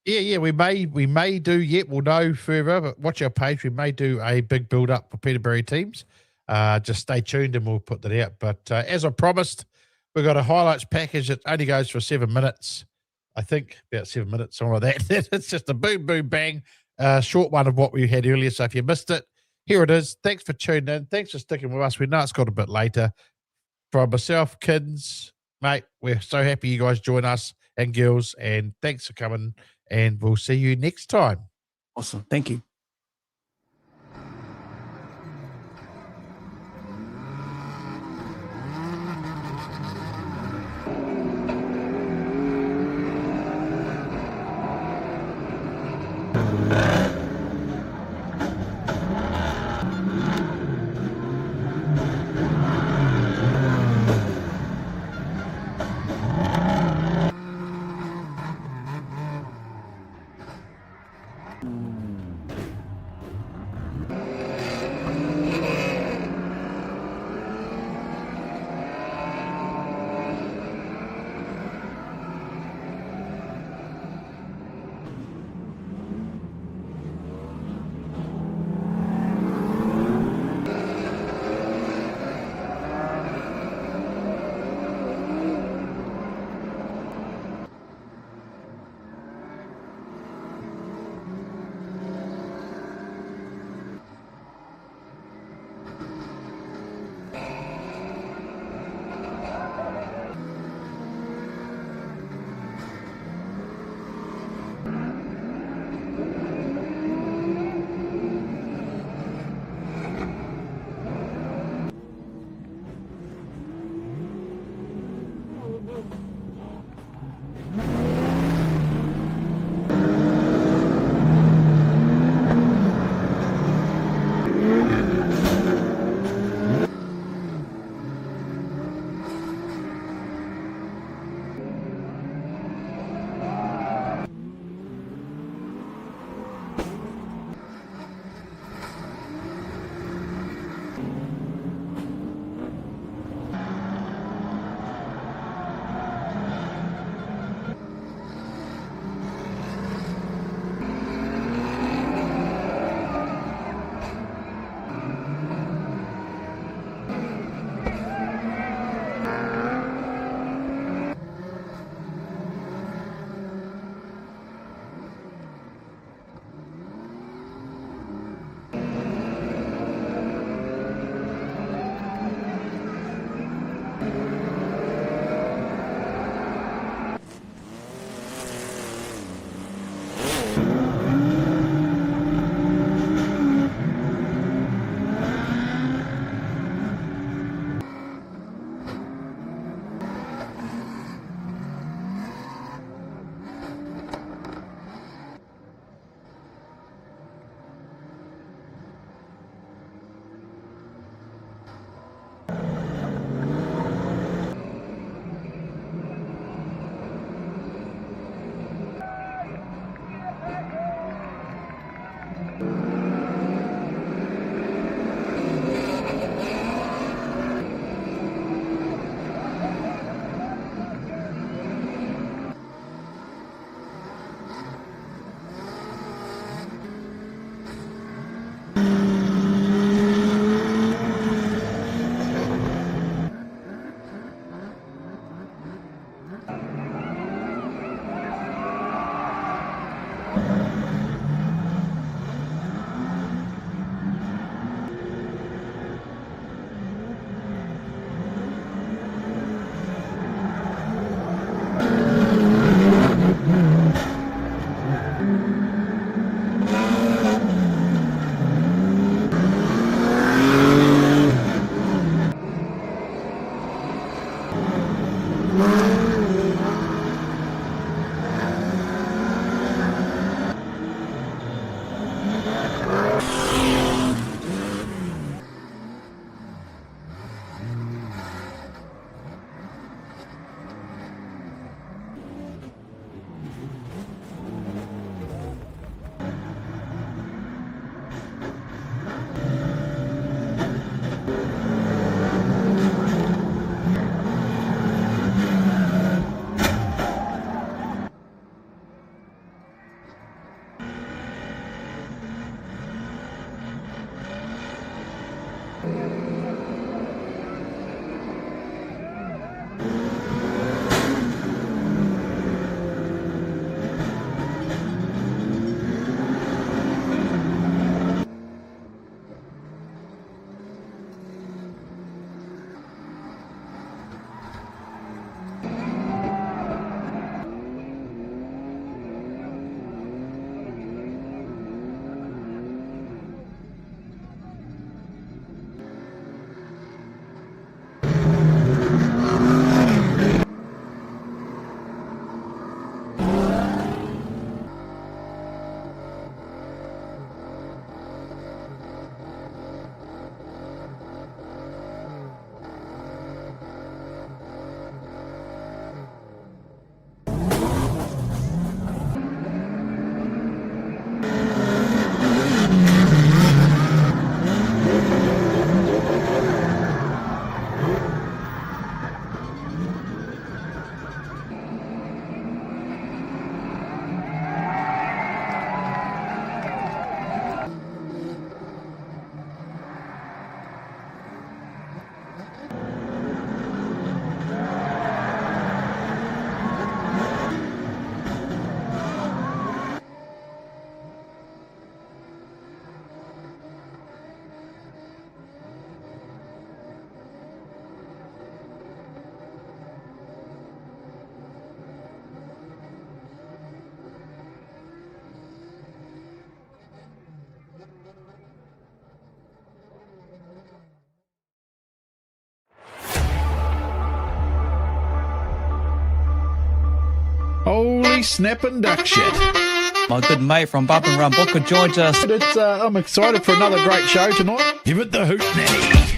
Yeah, we may do yet. We'll know further, but watch our page. We may do a big build up for Peter Barry teams. Just stay tuned and we'll put that out. But as I promised, we've got a highlights package that only goes for 7 minutes. I think about 7 minutes, something like that. It's just a boom, boom, bang, short one of what we had earlier. So if you missed it, here it is. Thanks for tuning in. Thanks for sticking with us. We know it's got a bit later. From myself, kids, mate, we're so happy you guys join us, and girls, and thanks for coming, and we'll see you next time. Awesome. Thank you. Holy snapping duck shit. My good mate from Bump and Run Booker joins us. I'm excited for another great show tonight. Give it the hoot, Nanny.